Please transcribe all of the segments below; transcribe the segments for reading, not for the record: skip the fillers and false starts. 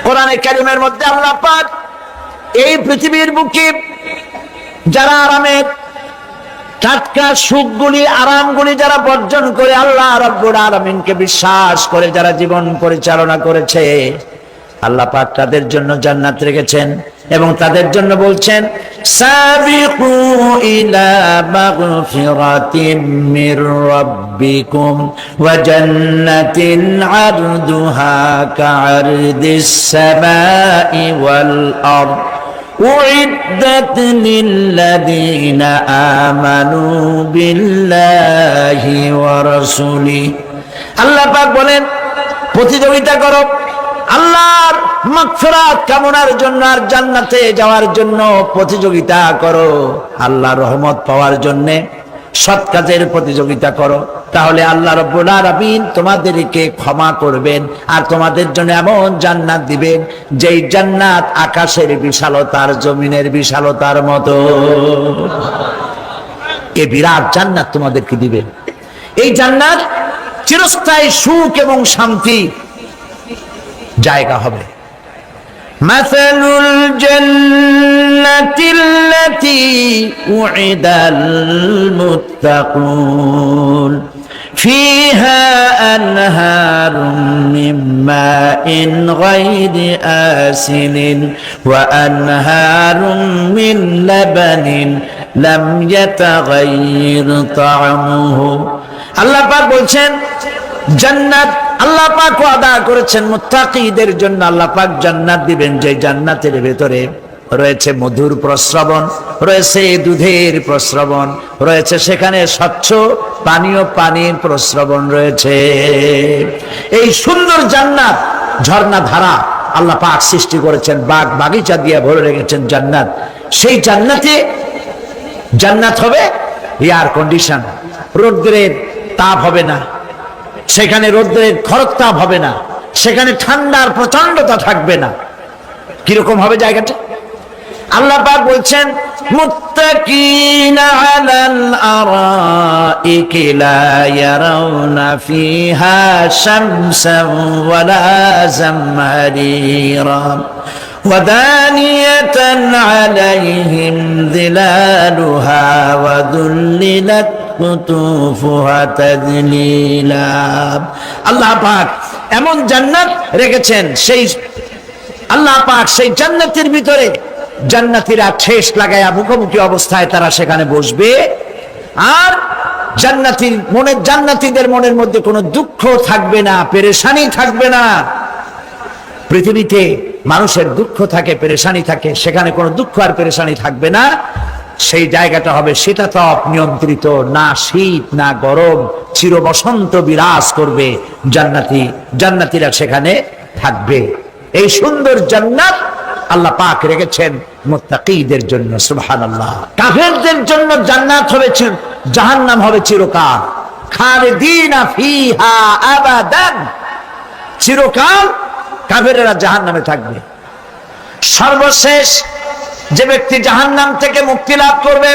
কোরআনে কারীমের মধ্যে আল্লাহ পাক এই পৃথিবীর বুকে যারা আরামের টাটকা সুখগুলি আরামগুলি যারা বর্জন করে আল্লাহ রাব্বুল আলামিনকে বিশ্বাস করে যারা জীবন পরিচালনা করেছে, আল্লাহ পাক তাদের জন্য জান্নাত রেখেছেন এবং তাদের জন্য বলছেন সাবিকু ইলা মাগফিরাতিম মির রাব্বিকুম ওয়া জান্নাতিন আরদুহা কাআরদিস সামাই ওয়াল আরদ উইদ্দাত লিল্লাযীনা আমানু বিল্লাহি ওয়া রাসূলিহি। আল্লাহ পাক বলেন প্রতিযোগিতা করো আল্লাহর মাগফিরাত কামনার জন্য আর জান্নাতে যাওয়ার জন্য প্রতিযোগিতা করো, আল্লাহর রহমত পাওয়ার জন্য সৎ কাজের প্রতিযোগিতা করো, তাহলে আল্লাহ রাব্বুল আলামিন তোমাদেরকে ক্ষমা করবেন আর তোমাদের জন্য এমন জান্নাত দিবেন যেই জান্নাত আকাশের বিশালতার জমিনের বিশালতার মতো। এই বিরাট জান্নাত তোমাদেরকে দিবেন। এই জান্নাত চিরস্থায়ী সুখ এবং শান্তি জায়গা হবে। মাসালুল জান্নাতিল্লাতী উইদাল মুত্তাকুন ফিহা আনহারুম মিন মাইন গায়রি আসিলিন ওয়া আনহারুম মিন লাবানিন লাম ইয়াতাগায়্যার তা'আমুহু। আল্লাহ পাক বলছেন জান্নাত আল্লাহ পাক ওয়াদা করেছেন মুত্তাকীদের জন্য। আল্লাহ পাক জান্নাত দিবেন যে জান্নাতের ভেতরে রয়েছে মধুর প্রস্রবণ, রয়েছে দুধের প্রস্রবণ, রয়েছে সেখানে স্বচ্ছ পানীয় পানির প্রস্রবণ রয়েছে। এই সুন্দর জান্নাত ঝর্ণা ধারা আল্লাহ পাক সৃষ্টি করেছেন, বাগ বাগিচা দিয়ে ভরে রেখেছেন জান্নাত। সেই জান্নাতে জান্নাত হবে এয়ার কন্ডিশন, রৌদ্রের তাপ হবে না সেখানে, রৌদ্রের খরতাপ হবে না সেখানে, ঠান্ডার প্রচন্ডতা থাকবে না। কিরকম হবে জায়গাটা? আল্লাহ পাক বলছেন মুত্তাকিনা আলাল আরাইকি লা ইয়ারাউনা ফিহা শামসান ওয়ালা জামহারিরা ওয়াদানিয়াতান আলাইহিম যিলালুহা ওয়া দুল্লিলাত কুতুফুহা তাদলীলা। আল্লাহ পাক এমন জান্নাত রেখেছেন, সেই আল্লাহ পাক সেই জান্নাতের ভিতরে জান্নাতীরা ঠেস লাগায়া মুখোমুখি অবস্থায় তারা সেখানে বসবে, আর জান্নাতীদের মনের মধ্যে কোনো দুঃখ থাকবে না, পেরেশানি থাকবে না। পৃথিবীতে মানুষের দুঃখ থাকে, পেরেশানি থাকে, সেখানে কোনো দুঃখ আর পেরেশানি থাকবে না। সেই জায়গাটা হবে শীতাতপ নিয়ন্ত্রিত, না শীত না গরম, চির বসন্ত বিরাজ করবে। জান্নাতীরা সেখানে থাকবে। এই সুন্দর জান্নাত আল্লাহ পাক রেখেছেন মুত্তাকীদের জন্য। সুবহানাল্লাহ। কাফেরদের জন্য জান্নাত হবে, জাহান্নাম হবে চিরকাল। খালিদিনা ফিহা আবাদান, চিরকাল কাফেরেরা জাহান্নামে থাকবে। সর্বশেষ যে ব্যক্তি জাহান্নাম থেকে মুক্তি লাভ করবে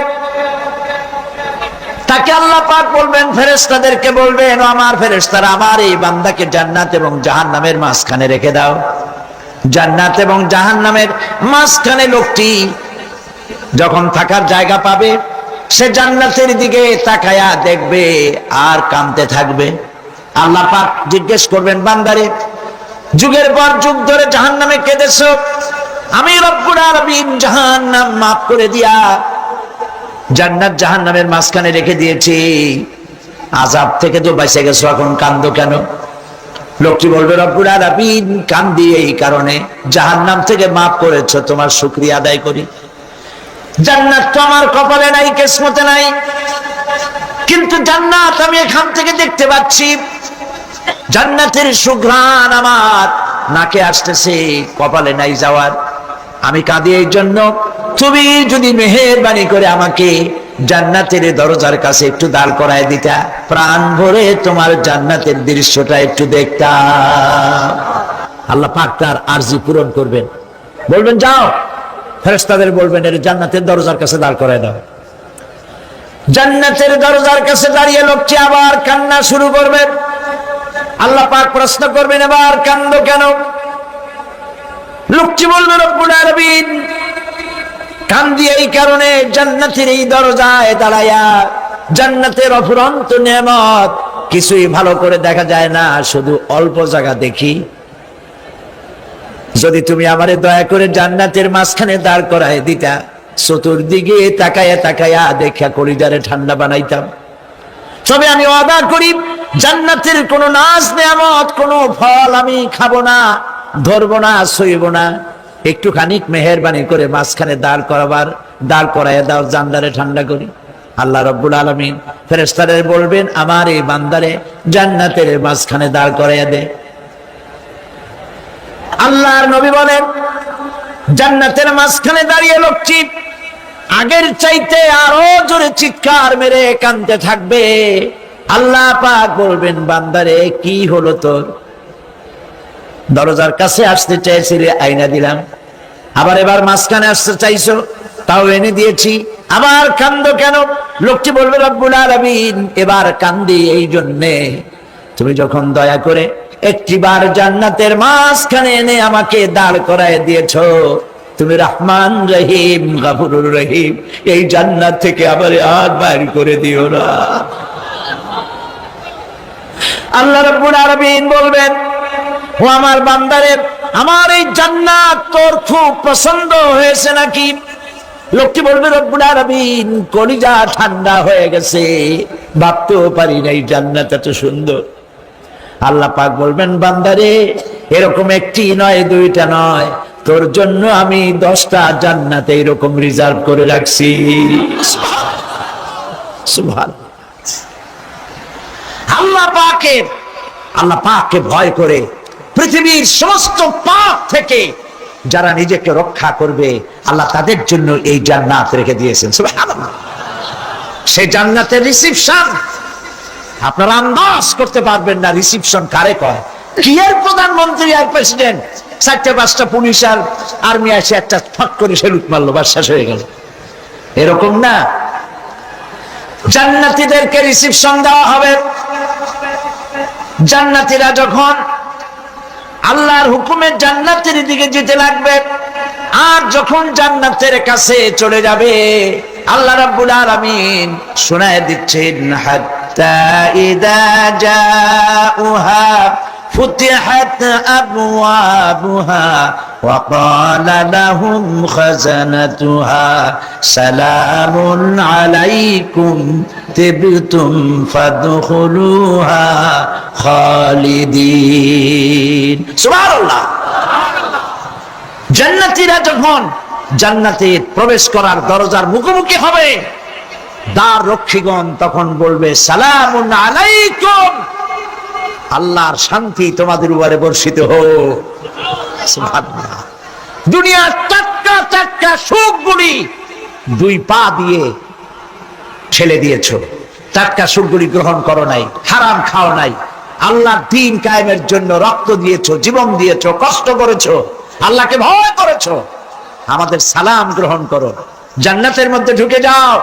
তাকে আল্লাহ পাক বলবেন, ফেরেশতাদেরকে বলবেন, ও আমার ফেরেশতারা, আমার এই বান্দাকে জান্নাত এবং জাহান্নামের মাঝখানে রেখে দাও। জান্নাত এবং জাহান্নামের মাঝখানে লোকটি যখন থাকার জায়গা পাবে সে জান্নাতের দিকে তাকায়া দেখবে আর কাঁদতে থাকবে। আল্লাহ পাক জিজ্ঞেস করবেন, বান্দারে যুগের পর যুগ ধরে জাহান্নামে কেঁদেছো, আমি রব্বুল আলামিন জাহান্নাম মাফ করে দিয়া জান্নাত জাহান্নামের মাঝখানে রেখে দিয়েছি, আযাব থেকে তো বেঁচে গেছো, এখন কান্দো কেন? লোকটি বলবে, রব্বুল আলামিন কান্দি এই কারণে, জাহান্নাম থেকে মাফ করেছো, তোমার শুকরিয়া আদায় করি। জান্নাত তো আমার কপালে নাই, কিসমতে নাই, কিন্তু জান্নাত আমি এখান থেকে দেখতে পাচ্ছি। জান্নাতের সুঘ্রাণ আমার নাকে আসতেছে, কপালে নাই যাওয়ার। আমি কাঁদি এই জন্য, তুমি যদি মেহেরবানি করে আমাকে জান্নাতের দরজার কাছে একটু দাঁড় করায় দিতা, প্রাণ ভরে তোমার জান্নাতের দৃশ্যটা একটু দেখতাম। আল্লাহ পাক তার আরজি পূরণ করবেন, বলবেন যাও, ফেরেশতাদের বলবেন এর জান্নাতের দরজার কাছে দাঁড় করায় দাও। জান্নাতের দরজার কাছে দাঁড়িয়ে লোকটি আবার কান্না শুরু করবেন। আল্লাহ পাক প্রশ্ন করবেন, এবার কান্দো কেন? লোকটি বলবে রব্বুল আলামিন কান্দি এই কারণে জান্নাতের এই দরজায় দাঁড়ায়া, জান্নাতের অফুরন্ত নেয়ামত কিছুই ভালো করে দেখা যায় না, শুধু অল্প জায়গা দেখি। যদি তুমি আমারে দয়া করে জান্নাতের মাঝখানে দাঁড় করায় দিতা, চতুর্দিকে তাকায়া তাকায়া দেখা কলিজারে ঠান্ডা বানাইতাম। তবে আমি ওয়াদা করি জান্নাতের কোন নাজ নেয়ামত, কোন ফল আমি খাবো না, ধরবো না, সইব না। একটুখানি মেহেরবানি করে মাঝখানে দাঁড় করাইয়া দাও, জান্নারে ঠান্ডা করি। আল্লাহ রাব্বুল আলামিন ফেরেশতাদের বলবেন আমার এই বান্দারে জান্নাতের মাঝখানে দাঁড় করাইয়া দে। আল্লাহর নবী বলেন জান্নাতের মাঝখানে দাঁড়িয়ে লোকটি আগের চাইতে আরো জোরে চিৎকার মেরে কাঁদতে থাকবে। আল্লাহ পাক বলবেন বান্দারে কি হলো তোর? দরজার কাছে আসতে চাইছিলে, আইনা দিলাম। আবার এবার মাঝখানে আসতে চাইছো, তাও এনে দিয়েছি। আবার কান্দো কেন? লোকটি বলবে রব্বুল আলামিন এবার কান্দি এই জন্যে তুমি যখন দয়া করে একটিবার জান্নাতের মাঝখানে এনে আমাকে দাঁড় করায় দিয়েছো, তুমি রহমান রহিম গফুরুর রহিম, এই জান্নাত থেকে আবার আর বাইর করে দিও না। আল্লাহ রাব্বুল আলামিন বলবেন ও আমার বান্দারে, আমার এই জান্নাত তোর খুব পছন্দ হয়েছে নাকি? লোকটি বলবে রব্বুল আলামিন কলিজা ঠান্ডা হয়ে গেছে, ভাবতেও পারি না এই জান্নাত এত সুন্দর। আল্লাহ পাক বলবেন বান্দারে এরকম একটি নয়, দুইটা নয়, তোর জন্য আমি 10টা জান্নাত এরকম রিজার্ভ করে রাখছি। সুবহানাল্লাহ। আল্লাহ পাককে ভয় করে পৃথিবীর সমস্ত পাপ থেকে যারা নিজেকে রক্ষা করবে আল্লাহ তাদের জন্য এই জান্নাত রেখে দিয়েছেন। সুবহানাল্লাহ। সেই জান্নাতের রিসিপশন আপনারা আন্দাজ করতে পারবেন না রিসিপশন কারে কয়। কি এর প্রধানমন্ত্রী আর প্রেসিডেন্ট, 4-5টা পুলিশ আর আর্মি এসে একটা ফাঁক করে সেলুট মারলো, বাস শেষ হয়ে গেল, এরকম না। জান্নাতীদেরকে রিসিপশন দেওয়া হবে। জান্নাতীরা যখন আল্লাহর হুকুমে জান্নাতের দিকে যেতে লাগবে, আর যখন জান্নাতের কাছে চলে যাবে আল্লাহ রাব্বুল আলামিন শোনায় দিচ্ছেন হাত্তা ইদা জাউহা ফুতিহাত আবওয়াবুহা ওয়া ক্বালা লাহুম খাজানাতুহা সালামুন আলাইকুম তিবতুম ফাদখুলুহা খালিদিন। সুবহানাল্লাহ। জান্নাতীরা যখন জান্নাতে প্রবেশ করার দরজার মুখোমুখি হবে, দ্বার রক্ষীগণ তখন বলবে সালামুন আলাইকুম, আল্লাহর শান্তি তোমাদের উপরে বর্ষিত হোক। সুবহানাল্লাহ। দুনিয়ার টাটকা টাটকা সুখগুলি 2 পা দিয়ে ঠেলে দিয়েছো, টাটকা সুখগুলি গ্রহণ করো নাই, হারাম খাও নাই, আল্লাহর দ্বীন কায়েমের জন্য রক্ত দিয়েছো, জীবন দিয়েছো, কষ্ট করেছো, আল্লাহকে ভয় করেছো। আমাদের সালাম গ্রহণ করো, জান্নাতের মধ্যে ঢুকে যাও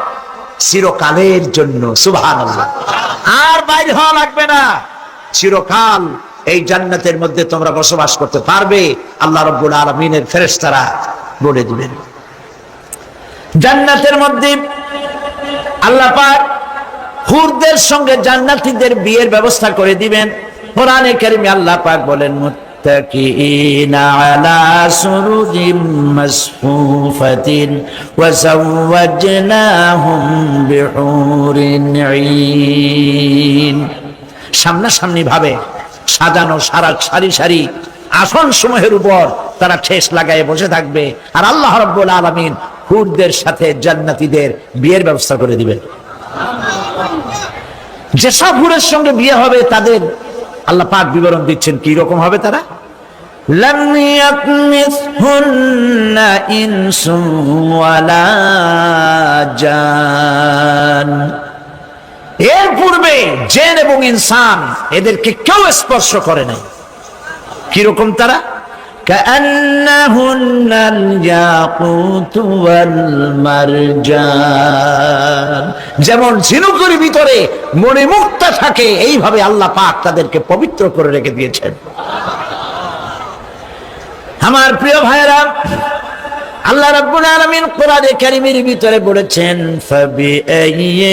চিরকালের জন্য। সুবহানাল্লাহ। আর বাইরে হওয়া লাগবে না, চিরকাল এই জান্নাতের মধ্যে তোমরা বসবাস করতে পারবে। আল্লাহ রাব্বুল আলামিনের ফেরেশতারা বলে দিবেন। জান্নাতের মধ্যে আল্লাহ পাক হুরদের সঙ্গে জান্নাতীদের বিয়ের ব্যবস্থা করে দিবেন। কোরআনে কারীমে আল্লাহ পাক বলেন মুত্তাকিইনা আলা সুরুরিম মাসফুফাতিন ওয়া যাওয়াজনাহুম বিহুরিন ঈন। সামনাসামনি ভাবে সাজানো সারি সারি আসন সমূহের উপর তারা ঠেস লাগায় বসে থাকবে, আর আল্লাহ রাব্বুল আলামিন হুরদের সাথে জান্নাতীদের বিয়ের ব্যবস্থা করে দিবেন। যেসব হুরের সঙ্গে বিয়ে হবে তাদের আল্লাহ পাক বিবরণ দিচ্ছেন কি রকম হবে তারা। লাম ইয়াতমিসহুন্না ইনসুন ওয়ালা জান, এর পূর্বে জিন এবং ইনসান এদেরকে কেউ স্পর্শ করে নাই। কিরকম তারা? কাআন্নাহুন্নাল ইয়াকুতু ওয়াল মারজান, যেমন ঝিনুকের ভিতরে মণিমুক্তা থাকে এইভাবে আল্লাহ পাক তাদেরকে পবিত্র করে রেখে দিয়েছেন। আমার প্রিয় ভাইরা, আল্লাহ রাব্বুল আলামিন কোরআনে কারীমের ভিতরে বলেছেন, ফাবিআইয়ি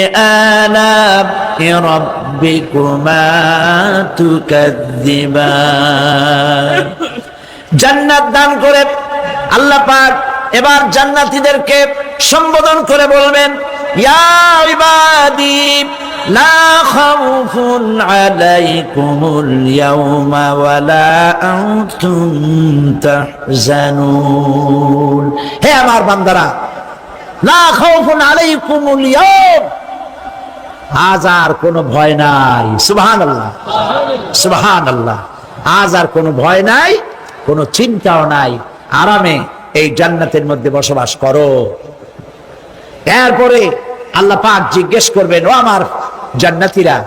আলা'i রাব্বিকুমা তুকাযযিবান। জান্নাত দান করে আল্লাহ পাক এবার জান্নাতীদেরকে সম্বোধন করে বলবেন, ইয়া ইবাদি লা খাউফুন আলাইকুমুল ইয়াওমা ওয়ালা আনতুম তাহজানুন। হে আমার বান্দারা, লা খাউফুন আলাইকুমুল ইয়াওম, আজ আর কোনো ভয় নাই। সুবহানাল্লাহ, সুবহানাল্লাহ। আজ আর কোনো ভয় নাই, কোনো চিন্তাও নাই, আরামে এই জান্নাতের মধ্যে বসবাস করো। এরপরে আল্লাহ পাক জিজ্ঞেস করবেন, ও আমার জান্নাতীরা,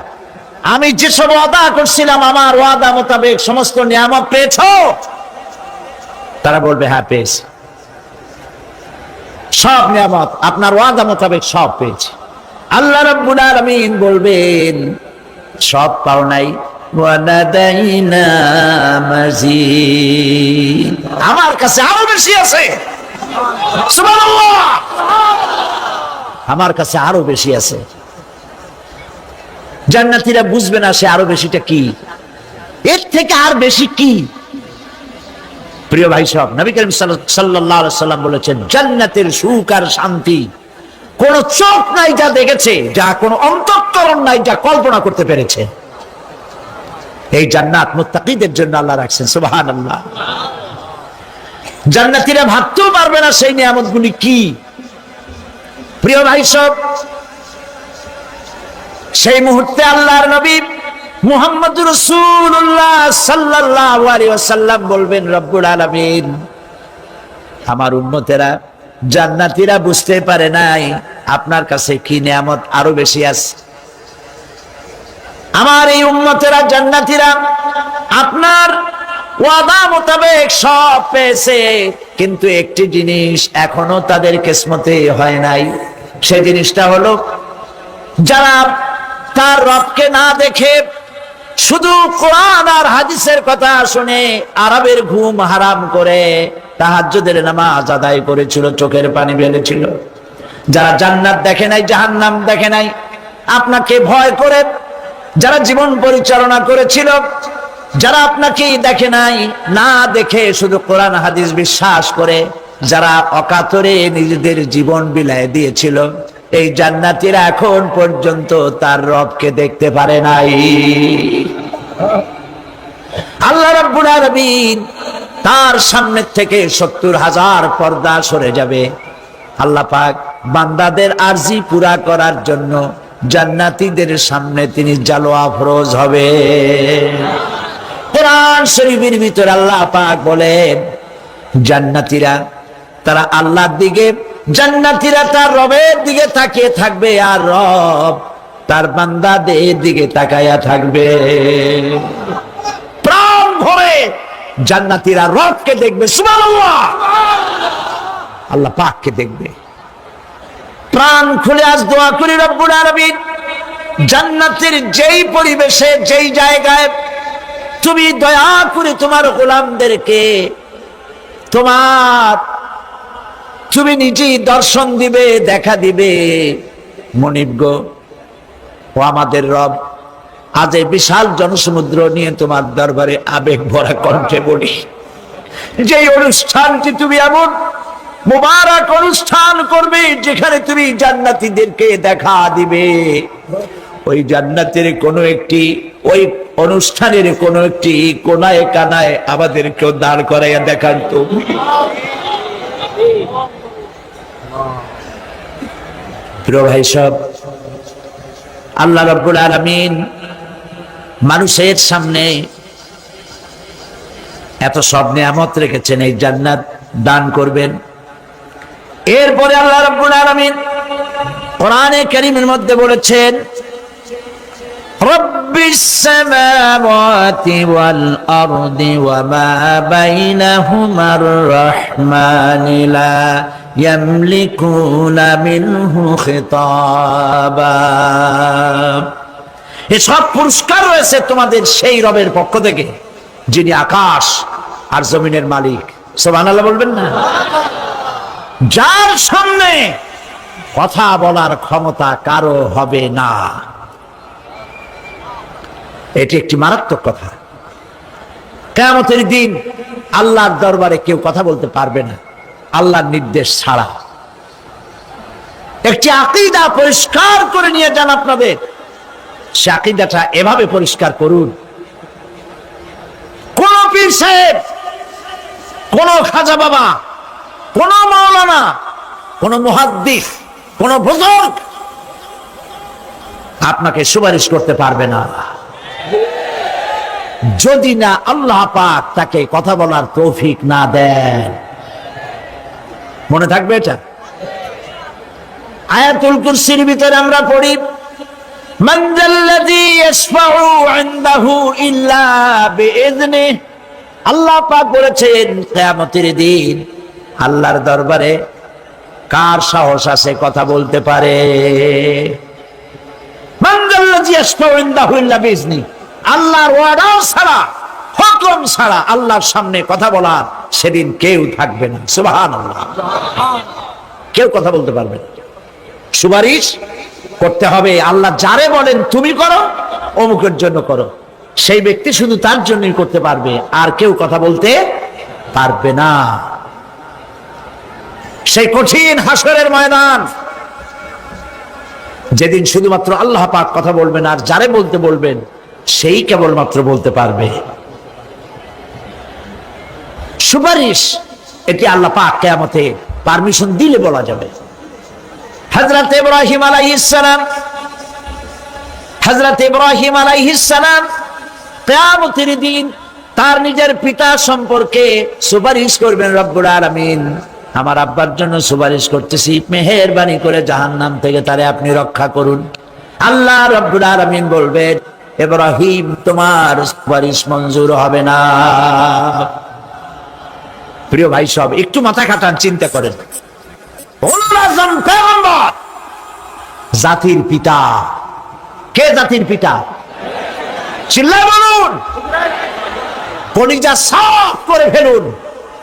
আমি যেসব ওয়াদা করছিলাম আমার ওয়াদা মোতাবেক সমস্ত নিয়ামত পেয়েছো? তারা বলবে, হ্যাঁ পেয়েছি, সব নিয়ামত আপনার ওয়াদা মোতাবেক সব পেয়েছি। আল্লাহ রাব্বুল আলামিন বলবেন, সব পাও নাই, ওয়ালাদাইনা মাজিদ, আমার কাছে আরো বেশি আছে। সুবহানাল্লাহ, আমার কাছে আরো বেশি আছে। জান্নাতীরা বুঝবে না সে আরো বেশিটা কি, এর থেকে আর বেশি কি। প্রিয় ভাই সব, নবী করিম সাল্লাল্লাহু আলাইহি সাল্লাম বলেছেন, জান্নাতের সুখ আর শান্তি কোন চোখ নাই যা দেখেছে, যা কোন অন্তঃকরণ নাই যা কল্পনা করতে পেরেছে। এই জান্নাত মুত্তাকিদের জন্য আল্লাহ রাখছেন। সুবহানাল্লাহ। জান্নাতীরা ভাবতেও পারবে না সেই নিয়ামতগুলি কি। প্রিয় ভাই সব, সেই মুহূর্তে আল্লাহর নবী মুহাম্মদুর রাসূলুল্লাহ সাল্লাল্লাহু আলাইহি ওয়াসাল্লাম বলবেন, রব্বুল আলামিন, আমার উম্মতেরা জান্নাতীরা বুঝতে পারে নাই আপনার কাছে কি নিয়ামত আরো বেশি আছে। আমার এই উম্মতেরা জান্নাতীরা আপনার ওয়াদা মোতাবেক সব পেয়েছে, কিন্তু একটি জিনিস এখনো তাদের কিসমতে হয় নাই। সেই জিনিসটা হলো, যারা তার রবকে না দেখে শুধু কোরআন আর হাদিসের কথা শুনে আরবের ঘুম হারাম করে তাহাজ্জুদের নামাজ আদায় করেছিল, চোখের পানি ফেলেছিল, যারা জান্নাত দেখে নাই, জাহান্নাম দেখে নাই, আপনাকে ভয় করে যারা জীবন পরিচালনা করেছিল, যারা আপনাকে দেখে নাই, না দেখে শুধু কোরআন হাদিস বিশ্বাস করে যারা অকাতরে নিজেদের জীবন বিলায় দিয়েছিল, এই জান্নাতীরা এখন পর্যন্ত তার রবকে দেখতে পারে নাই। আল্লাহ রাব্বুল আলামিন তার সামনে থেকে ৭০,০০০ পর্দা সরে যাবে। আল্লাহ পাক বান্দাদের আরজি পুরা করার জন্য জান্নাতীদের সামনে তিনি জালোয়া ফরজ হবে। কোরআন শরীফের ভিতরে আল্লাহ পাক বলেন, জান্নাতীরা তারা আল্লাহর দিকে, জান্নাতীরা তার রবের দিকে তাকিয়ে থাকবে, আর রব তার বান্দাদের দিকে তাকায়া থাকবে। প্রাণ ভরে জান্নাতীরা রবকে দেখবে। সুবহানাল্লাহ, আল্লাহ পাককে দেখবে। প্রাণ খুলে আজ দোয়া করি, রব্বুল আলামিন, জান্নাতের যেই পরিবেশে, যেই জায়গায় তুমি দয়া করে তোমার গোলামদেরকে তুমি নিজেই দর্শন দিবে, দেখা দিবে। মনিব গো, ও আমাদের রব, আজ এই বিশাল জনসমুদ্র নিয়ে তোমার দরবারে আবেগ ভরা কণ্ঠে বলি, যে অনুষ্ঠানটি তুমি এমন মুবারক অনুষ্ঠান করবে যেখানে তুমি জান্নাতীদেরকে দেখা দিবে, ওই জান্নাতের কোনো একটি, ওই অনুষ্ঠানের কোনো একটি কোনায় কানায় আমাদেরকেও দাঁড় করাইয়া দেখান তো। প্রিয় ভাই সব, আল্লাহ রাব্বুল আলামিন মানুষের সামনে এত সব নিয়ামত রেখেছেন, এই জান্নাত দান করবেন। এরপরে আল্লাহ রাব্বুল আলামিন কোরআনে কারীমের মধ্যে বলেছেন, রব্বিস সামাওয়াতি ওয়াল আরদি ওয়া মা বাইনাহুমার রাহমানি লা ইয়ামলিকুনা মিনহু খিতাবা। এই সব পুরস্কার রয়েছে তোমাদের সেই রবের পক্ষ থেকে, যিনি আকাশ আর জমিনের মালিক। সুবহানাল্লাহ বলবেন না? যার সামনে কথা বলার ক্ষমতা কারো হবে না, এটি একটি মারাত্মক কথা। কিয়ামতের দিন আল্লাহর দরবারে কেউ কথা বলতে পারবে না আল্লাহর নির্দেশ ছাড়া। একটি আকীদা পরিষ্কার করে নিয়ে যান আপনাদের, সে আকীদাটা এভাবে পরিষ্কার করুন, কোন পীর সাহেব, কোন খাজা বাবা, কোন মাওলানা, কোন মুহাদ্দিস, কোন বুজুর্গ আপনাকে সুপারিশ করতে পারবে না যদি না আল্লাহ পাক তাকে কথা বলার তৌফিক না দেন। মনে থাকবে এটা। আয়াতুল কুরসির ভিতরে আমরা পড়ি, মান যাল্লাযী ইয়াশফাউ ইনদাহু ইল্লা বিইযনিহি। আল্লাহ পাক বলেছেন কিয়ামতের দিন আল্লাহর দরবারে কার সাহস আছে কথা বলতে পারে? মান যাল্লাযী ইয়াশফাউ ইনদাহু ইল্লা বিইযনিহি। আল্লাহর ওয়ার্ডার ছাড়া, হুকুম ছাড়া আল্লাহর সামনে কথা বলার সেদিন কেউ থাকবে না। সুবহানাল্লাহ। কেউ কথা বলতে পারবে না। সুপারিশ করতে হবে আল্লাহ যারে বলেন তুমি করো, অমুকের জন্য করো, সেই ব্যক্তি শুধু তার জন্যই করতে পারবে, আর কেউ কথা বলতে পারবে না। সেই কঠিন হাসরের ময়দান, যেদিন শুধুমাত্র আল্লাহ পাক কথা বলবেন, আর যারে বলতে বলবেন সেই কেবলমাত্র বলতে পারবে। সুপারিশ এটি আল্লাহ পাক কিয়ামতে পারমিশন দিলে বলা যাবে। হযরত ইব্রাহিম আলাইহিস সালাম কিয়ামতের দিন তার নিজের পিতা সম্পর্কে সুপারিশ করবেন। রব্বুল আলামিন, আমার আব্বার জন্য সুপারিশ করতেছি, মেহেরবানি করে জাহান্নাম থেকে তারে আপনি রক্ষা করুন। আল্লাহ রব্বুল আলামিন বলবেন, ইব্রাহিম তোমার সুপারিশ মঞ্জুর হবে না। প্রিয় ভাই সব, একটু মাথা খাটান, চিন্তা করেন। জাতির পিতা কে? জাতির পিতা চিল্লায় বলুন, কলিজা সাফ করে ফেলুন।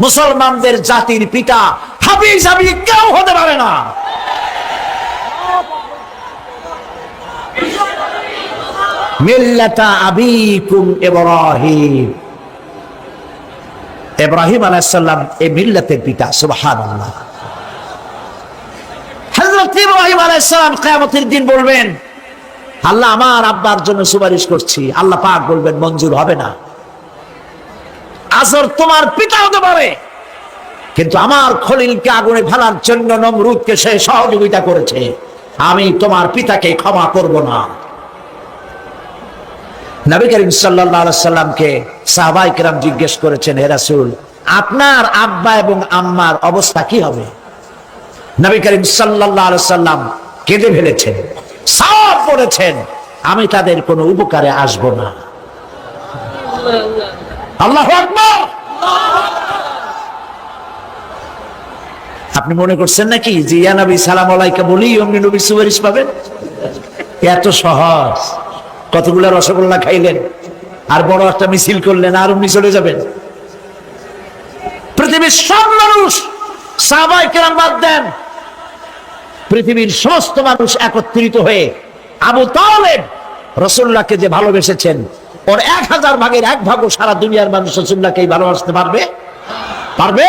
মুসলমানদের জাতির পিতা হাফিজ কেউ হতে পারে না। মিল্লাতা আবিকুম ইব্রাহিম। ইব্রাহিম আলাইহিস সালাম এই মিল্লাতের পিতা। সুবহানাল্লাহ। হযরত ইব্রাহিম আলাইহিস সালাম কিয়ামতের দিন বলবেন, আল্লাহ আমার আব্বার জন্য সুপারিশ করছি। আল্লাহ পাক বলবেন মঞ্জুর হবে না। আজর তোমার পিতা হতে পারে, কিন্তু আমার খলিলকে আগুনে ফেলার জন্য নমরুদকে সে সহযোগিতা করেছে, আমি তোমার পিতাকে ক্ষমা করব না। নবী করিম সাল্লাল্লাহু আলাইহি সাল্লামকে সাহাবায়ে কেরাম জিজ্ঞেস করেছেন, হে রাসূল, আপনার আব্বা এবং আম্মার অবস্থা কি হবে? নবী করিম সাল্লাল্লাহু আলাইহি সাল্লাম কেঁদে ফেলেছেন, সাফ বলেছেন, আমি তাদের কোনো উপকারে আসব না। আল্লাহু আকবার। আপনি মনে করছেন নাকি যে ইয়া নবী সালাম আলাইকা বলি অমনি নবী সুপারিশ পাবেন? এত সহজ। কতগুলা রসগোল্লা খাইলেন আর বড় একটা মিছিল করলেন আর অমনি চলে যাবেন? পৃথিবীর সব মানুষ, সাহাবায়ে কেরাম বাদ দেন, পৃথিবীর সমস্ত মানুষ একত্রিত হয়ে আবু তালেব রাসূলুল্লাহকে যে ভালোবেসেছেন, ওর 1000 ভাগের 1 ভাগও সারা দুনিয়ার মানুষ রাসূলুল্লাহকে ভালোবাসতে পারবে? পারবে?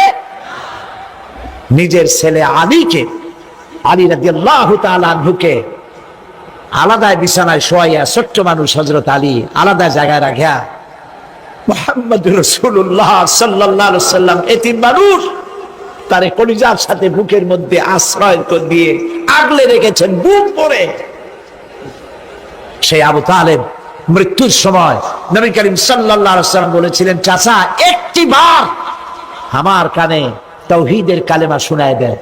নিজের ছেলে আলীকে, আলী রাদিয়াল্লাহু তাআলা আনহুকে আলাদা বিছানায় শোয়াইয়া, ছোট্ট মানুষ হযরত আলী আলাদা জায়গায় রাখিয়া, মুহাম্মদুর রাসূলুল্লাহ সাল্লাল্লাহু আলাইহি ওয়াসাল্লাম এতিম মানুষ, তারে কলিজার সাথে বুকের মধ্যে আশ্রয় দিয়ে আগলে রেখেছেন বুক ভরে। সেই আবু তালেব মৃত্যুর সময় নবী করিম সাল্লাল্লাহু আলাইহি ওয়াসাল্লাম বলেছিলেন, চাচা একটি বার আমার কানে তাওহীদের কালেমা শোনায় দেন।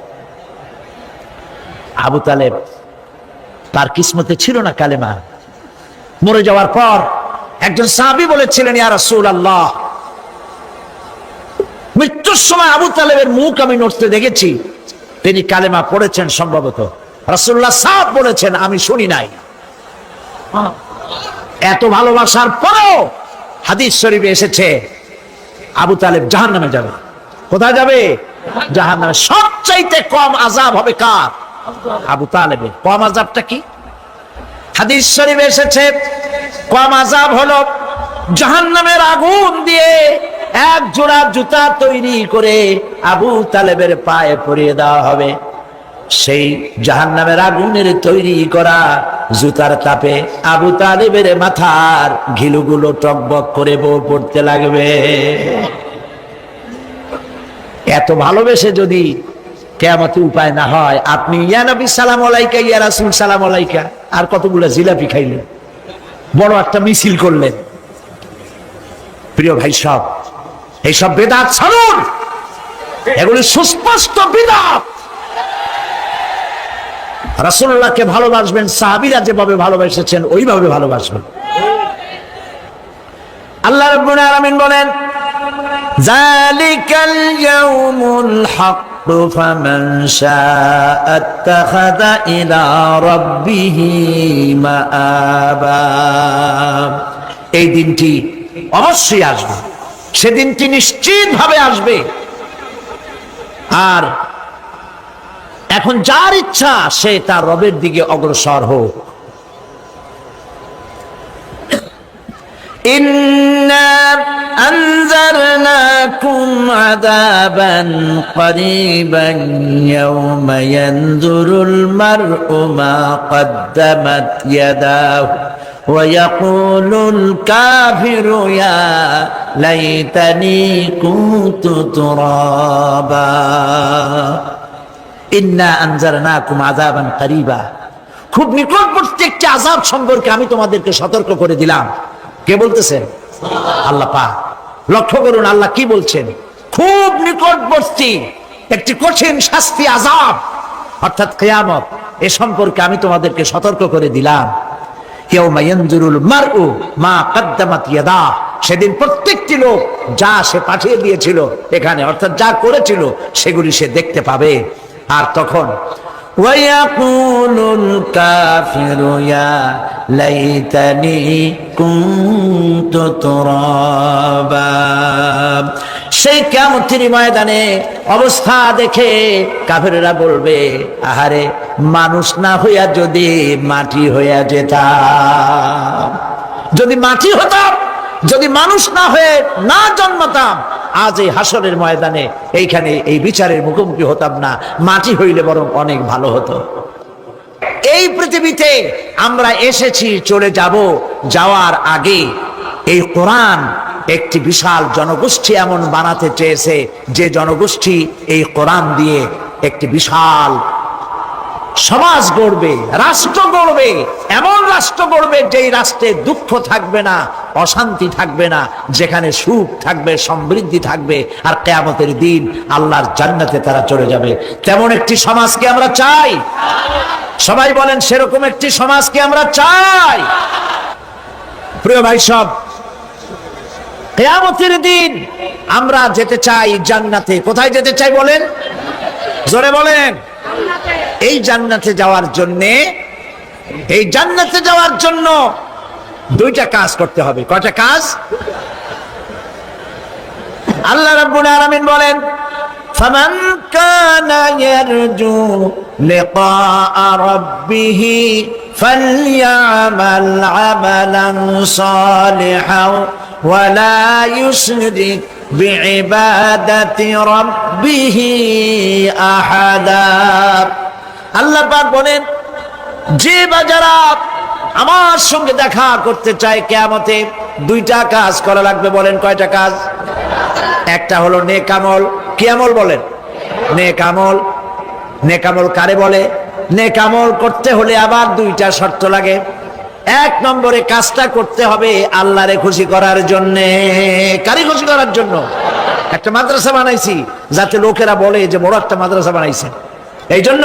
আবু তালেব, তার কিসমতে ছিল না কালেমা। মরে যাওয়ার পর একজন সাহাবী বলেছিলেন, ইয়া রাসূলুল্লাহ, মৃত্যুর সময় আবু তালেবের মুখ আমি নড়তে দেখেছি, তিনি কালেমা পড়েছেন সম্ভবত। রাসূলুল্লাহ সাফ বলেছেন, আমি শুনি নাই। এত ভালোবাসার পরেও হাদিস শরীফে এসেছে আবু তালেব জাহান্নামে যাবে। কোথায় যাবে? জাহান্নামে। সবচাইতে কম আযাব হবে কার? আবু তালেবের। কম আযাবটা কি? হাদিস শরীফে এসেছে কম আযাব হলো জাহান্নামের আগুন দিয়ে এক জোড়া জুতা তৈরি করে আবু তালেবের পায়ে পরিয়ে দেওয়া হবে। সেই জাহান্নামের আগুনের তৈরি করা জুতার তাপে আবু তালেবের মাথার ঘিলুগুলো টকবক করে পড়তে লাগবে। এত ভালোবেসে যদি কিয়ামতে উপায় না হয়, আপনি ইয়া নবী সালাম আলাইকা, ইয়া রাসূল সালাম আলাইকা আর কতগুলো জিলাপি খাইলেন, বড় একটা মিছিল করলেন। প্রিয় ভাই সব, এইসব বিদআত ছাড়ুন, এগুলি সুস্পষ্ট বিদআত। রাসূলুল্লাহকে ভালোবাসবেন, সাহাবীরা যেভাবে ভালোবেসেছেন ওইভাবে ভালোবাসবেন। আল্লাহ রাব্বুল আলামিন বলেন, যালিকাল ইয়াউমুল হক ফামান শাআ আত্তাখাযা ইলা রাব্বিহি মাআবা। এই দিনটি অবশ্যই আসবে, সেদিনটি নিশ্চিতভাবে আসবে। আর এখন যার ইচ্ছা সে তার রবের দিকে অগ্রসর হোক। ইন্না আনজারনাকুম আযাবান করিবান ইয়াওমা ইয়ানজুরুল মার'উ মা কদ্দামাত ইয়াদাহু ওয়া ইয়াকুলুল কাফিরু ইয়া লাইতানি কুনতু তুরাবা। ইন্না আনজারনাকুম আযাবান করিবা, খুব নিকটবর্তী একটি আযাব সম্পর্কে আমি তোমাদেরকে সতর্ক করে দিলাম। কে বলতেছেন? আল্লাহ পাক। লক্ষ্য করুন আল্লাহ কি বলছেন, খুব নিকটবর্তী একটি কঠিন শাস্তি আযাব অর্থাৎ কিয়ামত, এ সম্পর্কে আমি তোমাদেরকে সতর্ক করে দিলাম। ইয়াউমা ইয়ানজুরুল মার'উ মা কদ্দামাত ইয়াদা, সেদিন প্রত্যেকটি লোক যা সে পাঠিয়ে দিয়েছিল এখানে, অর্থাৎ যা করেছিল সেগুলি সে দেখতে পাবে। আর তখন ওয়ায়াকুলুল কাফিরু ইয়া লাইতানি কুনতু তুরাবা। সেই কিয়ামতের ময়দানে অবস্থা দেখে কাফেররা বলবে, আহারে মানুষ না হইয়া যদি মাটি হইয়া যেতাম, যদি মাটি হতাম, যদি মানুষ না হয়ে না জন্মতাম, আজ এই হাসরের ময়দানে এইখানে এই বিচারের মুখোমুখি হতাম না, মাটি হইলে বরং অনেক ভালো হতো। এই পৃথিবীতে আমরা এসেছি, চলে যাব, যাওয়ার আগে এই কোরআন একটি বিশাল জনগোষ্ঠী এমন বানাতে চেয়েছে যে জনগোষ্ঠী এই কোরআন দিয়ে একটি বিশাল সমাজ গড়বে, রাষ্ট্র গড়বে, এমন রাষ্ট্র গড়বে যেই রাষ্ট্রে দুঃখ থাকবে না, অশান্তি থাকবে না, যেখানে সুখ থাকবে, সমৃদ্ধি থাকবে, আর কিয়ামতের দিন আল্লাহর জান্নাতে তারা চলে যাবে। তেমন একটি সমাজকে আমরা চাই। সবাই বলেন সেরকম একটি সমাজকে আমরা চাই। প্রিয় ভাই সব, কিয়ামতের দিন আমরা যেতে চাই জান্নাতে। কোথায় যেতে চাই বলেন? জোরে বলেন। এই জান্নাতে যাওয়ার জন্য দুইটা কাজ করতে হবে। কয়টা কাজ? আল্লাহ রাব্বুল আলামিন বলেন, ফামান কানা ইয়ারজু লিকাআ রাব্বিহি ফালইআমাল আমালান সালিহান ওয়া লা ইউশরিক বিইবাদাতি রাব্বিহি আহাদা। আল্লাহ পাক বলেন, যে বাজারা আমার সঙ্গে দেখা করতে চায় কিয়ামতে, দুইটা কাজ করা লাগবে। বলেন কয়টা কাজ? একটা হলো নেক আমল। কি আমল বলেন? নেক আমল। নেক আমল কারে বলে? নেক আমল করতে হলে আবার দুইটা শর্ত লাগে। এক নম্বরে কাজটা করতে হবে আল্লাহরে খুশি করার জন্য। কারে খুশি করার জন্য? একটা মাদ্রাসা বানাইছি যাতে লোকেরা বলে যে বড় একটা মাদ্রাসা বানাইছে, এই জন্য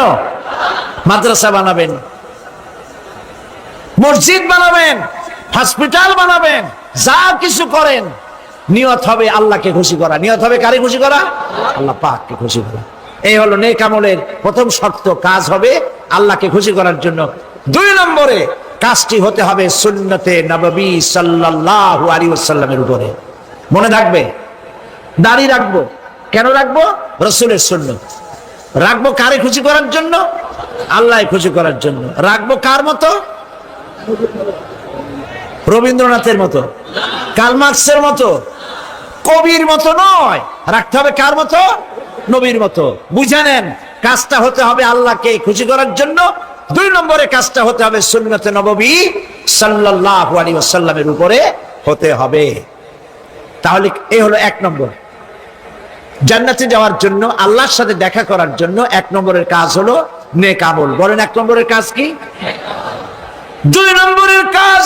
মাদ্রাসা বানাবেন, মসজিদ বানাবেন, হসপিটাল বানাবেন, যা কিছু করেন নিয়ত হবে আল্লাহকে খুশি করা। নিয়ত হবে কারে খুশি করা? আল্লাহ পাককে খুশি করা। এই হলো নেক আমলের প্রথম শর্ত, কাজ হবে আল্লাহকে খুশি করার জন্য। দুই নম্বরে কাজটি হতে হবে সুন্নতে নববী সাল্লাল্লাহু আলাইহি ওয়াসাল্লামের উপরে। মনে থাকবে, দাড়ি রাখবো, কেন রাখবো? রাসূলের সুন্নাত। রাখবো কারে খুশি করার জন্য? আল্লাহ খুশি করার জন্য। রাখবো কার মতো? রবীন্দ্রনাথের মতো, কার্ল মার্কসের মতো, কবির মতো নয়। রাখতে হবে কার মতো? নবীর মতো। বুঝে নেন, কাজটা হতে হবে আল্লাহকে খুশি করার জন্য। 2 নম্বরে কাজটা হতে হবে সুন্নতে নববী সাল্লাল্লাহু আলাইহি ওয়াসাল্লামের উপরে হতে হবে। তাহলে এই হলো 1 নম্বর। জান্নাতে যাওয়ার জন্য, আল্লাহর সাথে দেখা করার জন্য 1 নম্বরের কাজ হলো নেক আমল। বলেন 1 নম্বরের কাজ কি? 2 নম্বরের কাজ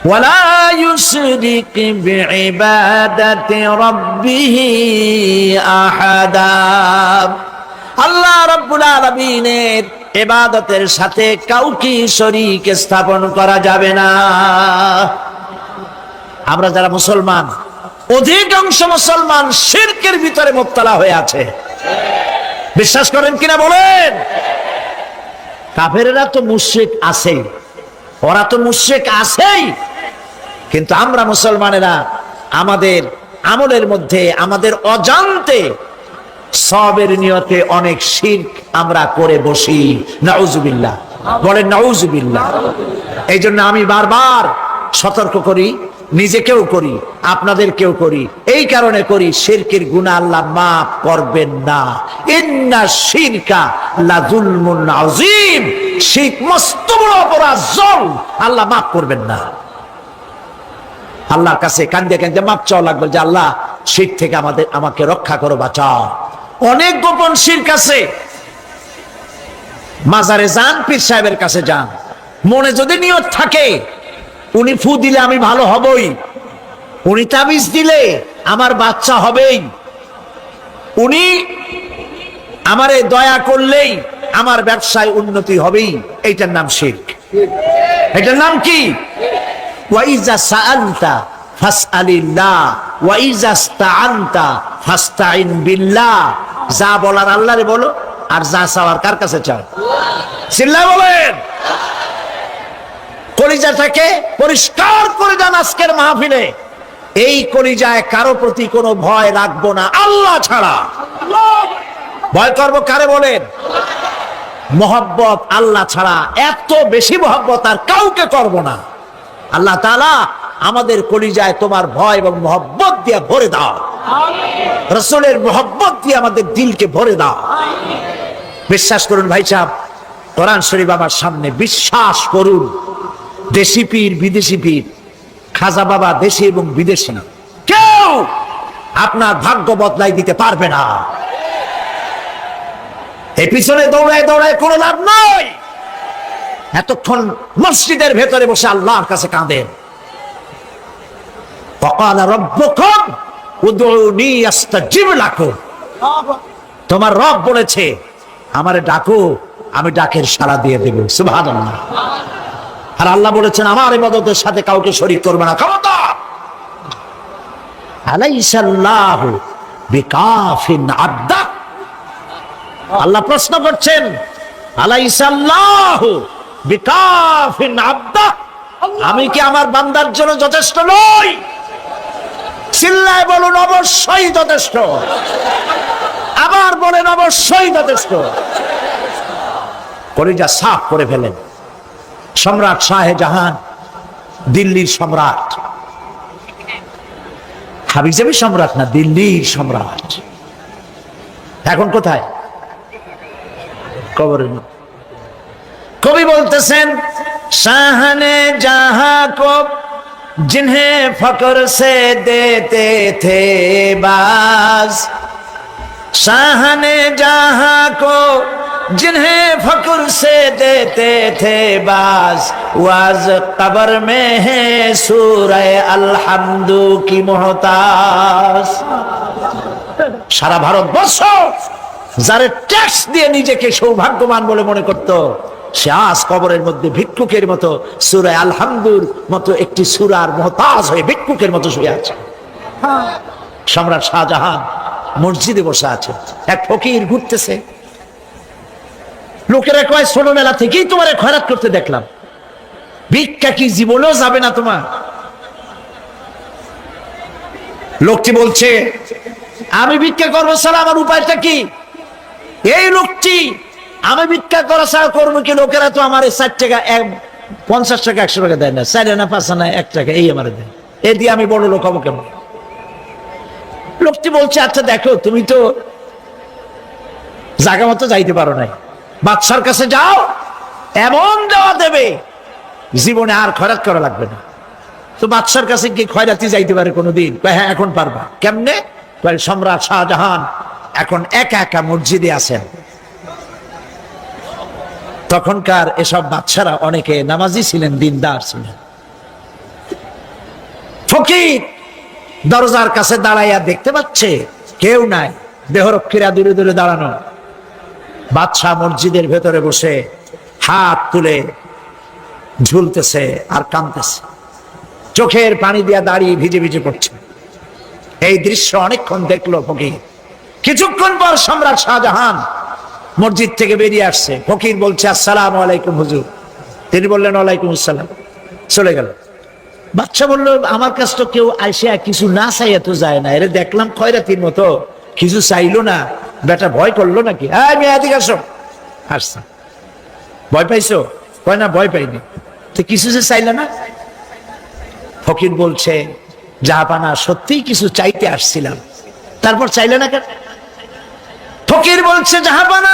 ওয়ালা ইউশরিক বিইবাদাতি রাব্বিহি আহাদা। আল্লাহ রাব্বুল আলামিনের ইবাদতের সাথে কাউকে শরীক স্থাপন করা যাবে না। আমরা যারা মুসলমান, অধিকাংশ মুসলমান শিরকের ভিতরে মুবতালা হয়ে আছে। বিশ্বাস করেন কিনা বলেন? কাফেররা তো মুশরিক আছেই, ওরা তো মুশরিক আছেই, কিন্তু আমরা মুসলমানেরা আমাদের আমলের মধ্যে, আমাদের অজান্তে সওয়াবের নিয়তে অনেক শিরক আমরা করে বসি। নাউজুবিল্লাহ, বলেন নাউজুবিল্লাহ। এই জন্য আমি বারবার সতর্ক করি, নিজেকেও করি, আপনাদেরকেও করি। এই কারণে করি, শিরকের গুনাহ আল্লাহ মাফ করবেন না। ইন্না শিরকা লাযুলমুন আযীম। শিরক মস্ত বড় অপরাধ, জুলম, আল্লাহ মাফ করবেন না। আল্লাহর কাছে কান্দে কান্দে মাপ চাওয়া লাগবে যে আল্লাহ শিরক থেকে আমাকে রক্ষা করো, বাঁচাও। অনেক গোপন শিরক আছে। মাজারে যান, পীর সাহেবের কাছে যান, মনে যদি নিয়ত থাকে উনি ফু দিলে আমি ভালো হবই, উনি তাবিজ দিলে আমার বাচ্চা হবেই, উনি আমারে দয়া করলেই আমার ব্যবসায় উন্নতি হবেই, এইটার নাম শিরক। এটার নাম কি? ওয়াইজা সাআলতা ফাসআলিল্লাহ ওয়াইজা ইসতাআনতা ফাসতাইন বিল্লাহ। যা বলার আল্লাহরে বলো, আর যা চাওয়ার কার কাছে চাও? চিল্লায় বলেন। কলিজাটাকে পরিষ্কার করে দেন আজকের মাহফিলে। এই কলিজায় কারো প্রতি কোনো ভয় রাখবো না আল্লাহ ছাড়া। ভয় করবো কারে বলেন? মহব্বত আল্লাহ ছাড়া, এত বেশি মহব্বত আর কাউকে করব না। আল্লাহ তাআলা আমাদের কলিজায় তোমার ভয় এবং মহব্বত দিয়ে ভরে দাও। রাসূলের মহব্বত দিয়ে আমাদের দিলকে ভরে দাও। বিশ্বাস করুন ভাই সাহেব, কোরআন শরীফ আমার সামনে, বিশ্বাস করুন। দেশি পীর, বিদেশি পীর, খাজা বাবা দেশি এবং বিদেশি, কেউ আপনার ভাগ্য বদলাই দিতে পারবে না। এই পিছনে দৌড়ায় দৌড়ায় কোনো লাভ নয়। এতক্ষণ মসজিদের ভেতরে বসে আল্লাহর কাছে কাঁদেন। ওয়াকালা রাব্বুকুম উদউনি আস্তাজিব লাকুম। তোমার রব বলেছে আমারে ডাকো, আমি ডাকের সাড়া দিয়ে দেব। সুবহানাল্লাহ। আর আল্লাহ বলেছেন আমার ইবাদতের সাথে কাউকে শরীক করবে না। খবরদার। আলাইসাল্লাহু বিকাফিন আবদা। আল্লাহ প্রশ্ন করছেন, আলাইসাল্লাহু বিকাফিন আবদা, আমি কি আমার বান্দার জন্য যথেষ্ট নই? চিল্লায় বলুন অবশ্যই যথেষ্ট। আবার বলেন অবশ্যই যথেষ্ট। কলিজা সাফ করে ফেলেন। সম্রাট শাহজাহান, দিল্লির সম্রাট, হাবিজাবি সম্রাট না, দিল্লির সম্রাট। এখন কোথায়? কবরের মধ্যে। কবি বলতেছেন, শাহনে জাহাं को जिन्हें फक्र से देते थे बाज, शाहने जहां को जिन्हें फक्र से देते थे बाज, वाज कब्र में है सूरह अलहम्दु की मोहताज। সারা ভারতবর্ষ যারা ট্যাক্স দিয়ে নিজেকে সৌভাগ্যবান বলে মনে করত, সে আজ কবরের মধ্যে ভিক্ষুকের মতো সূরা আলহামদুর মতো একটি সূরার মুহতাজ হয়ে ভিক্ষুকের মতো শুয়ে আছে। সম্রাট শাহজাহান মসজিদে বসে আছে, এক ফকির ঘুরতেছে। লোকেরা কয় ছোটবেলা থেকেই তোমার খয়রাত করতে দেখলাম, ভিক্ষা কি জীবনেও যাবে না তোমার? লোকটি বলছে, আমি ভিক্ষা করবো ছাড়া আমার উপায়টা কি? এই লোকটি আমি ভিক্ষা করা ছাড়া করবো কি? লোকেরা তো আমার 60 টাকা 50 টাকা 100 টাকা দেয় না, 4 আনা 5 আনা 1 টাকা এই আমার দেয়, এ দিয়ে আমি বড় লোক হবো কেমন? লোকটি বলছে আচ্ছা দেখো, তুমি তো জায়গা মতো যাইতে পারো নাই, বাদশার কাছে যাও, এমন দেওয়া দেবে জীবনে আর খয়রাত করা লাগবে না। তো বাদশার কাছে কি খয়রাতি যাইতে পারে কোনোদিন? হ্যাঁ এখন পারবা। কেমনে? সম্রাট শাহজাহান এখন একা একা মসজিদে আছেন। তখনকার এসব বাদশারা অনেকে নামাজি ছিলেন, দিনদার ছিলেন। ফকির দরজার কাছে দাঁড়াইয়া দেখতে পাচ্ছে কেউ নাই, দেহরক্ষীরা দূরে দূরে দাঁড়ানো। বাদশাহ মসজিদের ভেতরে বসে হাত তুলে ঝুলতেছে আর কাঁদতেছে, চোখের পানি দিয়া দাঁড়িয়ে ভিজে ভিজে পড়ছে। এই দৃশ্য অনেকক্ষণ দেখলো ফকির। কিছুক্ষণ পর সম্রাট শাহজাহান মসজিদ থেকে বেরিয়ে আসছে। ফকির বলছে আসসালামু আলাইকুম হুজুর। তিনি বললেন ওয়ালাইকুম আসসালাম, চলে গেল। বাচ্চা বললো আমার কাছে তো কেউ আইসা কিছু না চাইয়া তো যায় না, এরে দেখলাম খয়রাতির মতো কিছু চাইলো না, বেটা ভয় করলো নাকি? হ্যাঁ মেয়ে এদিকে আসো। আসছে। ভয় পাইছো? কয় না ভয় পাইনি। তো কিছু যে চাইলে না? ফকির বলছে জাহাপানা সত্যিই কিছু চাইতে আসছিলাম। তারপর চাইলে না কেন? ফকির বলছে জাহাপানা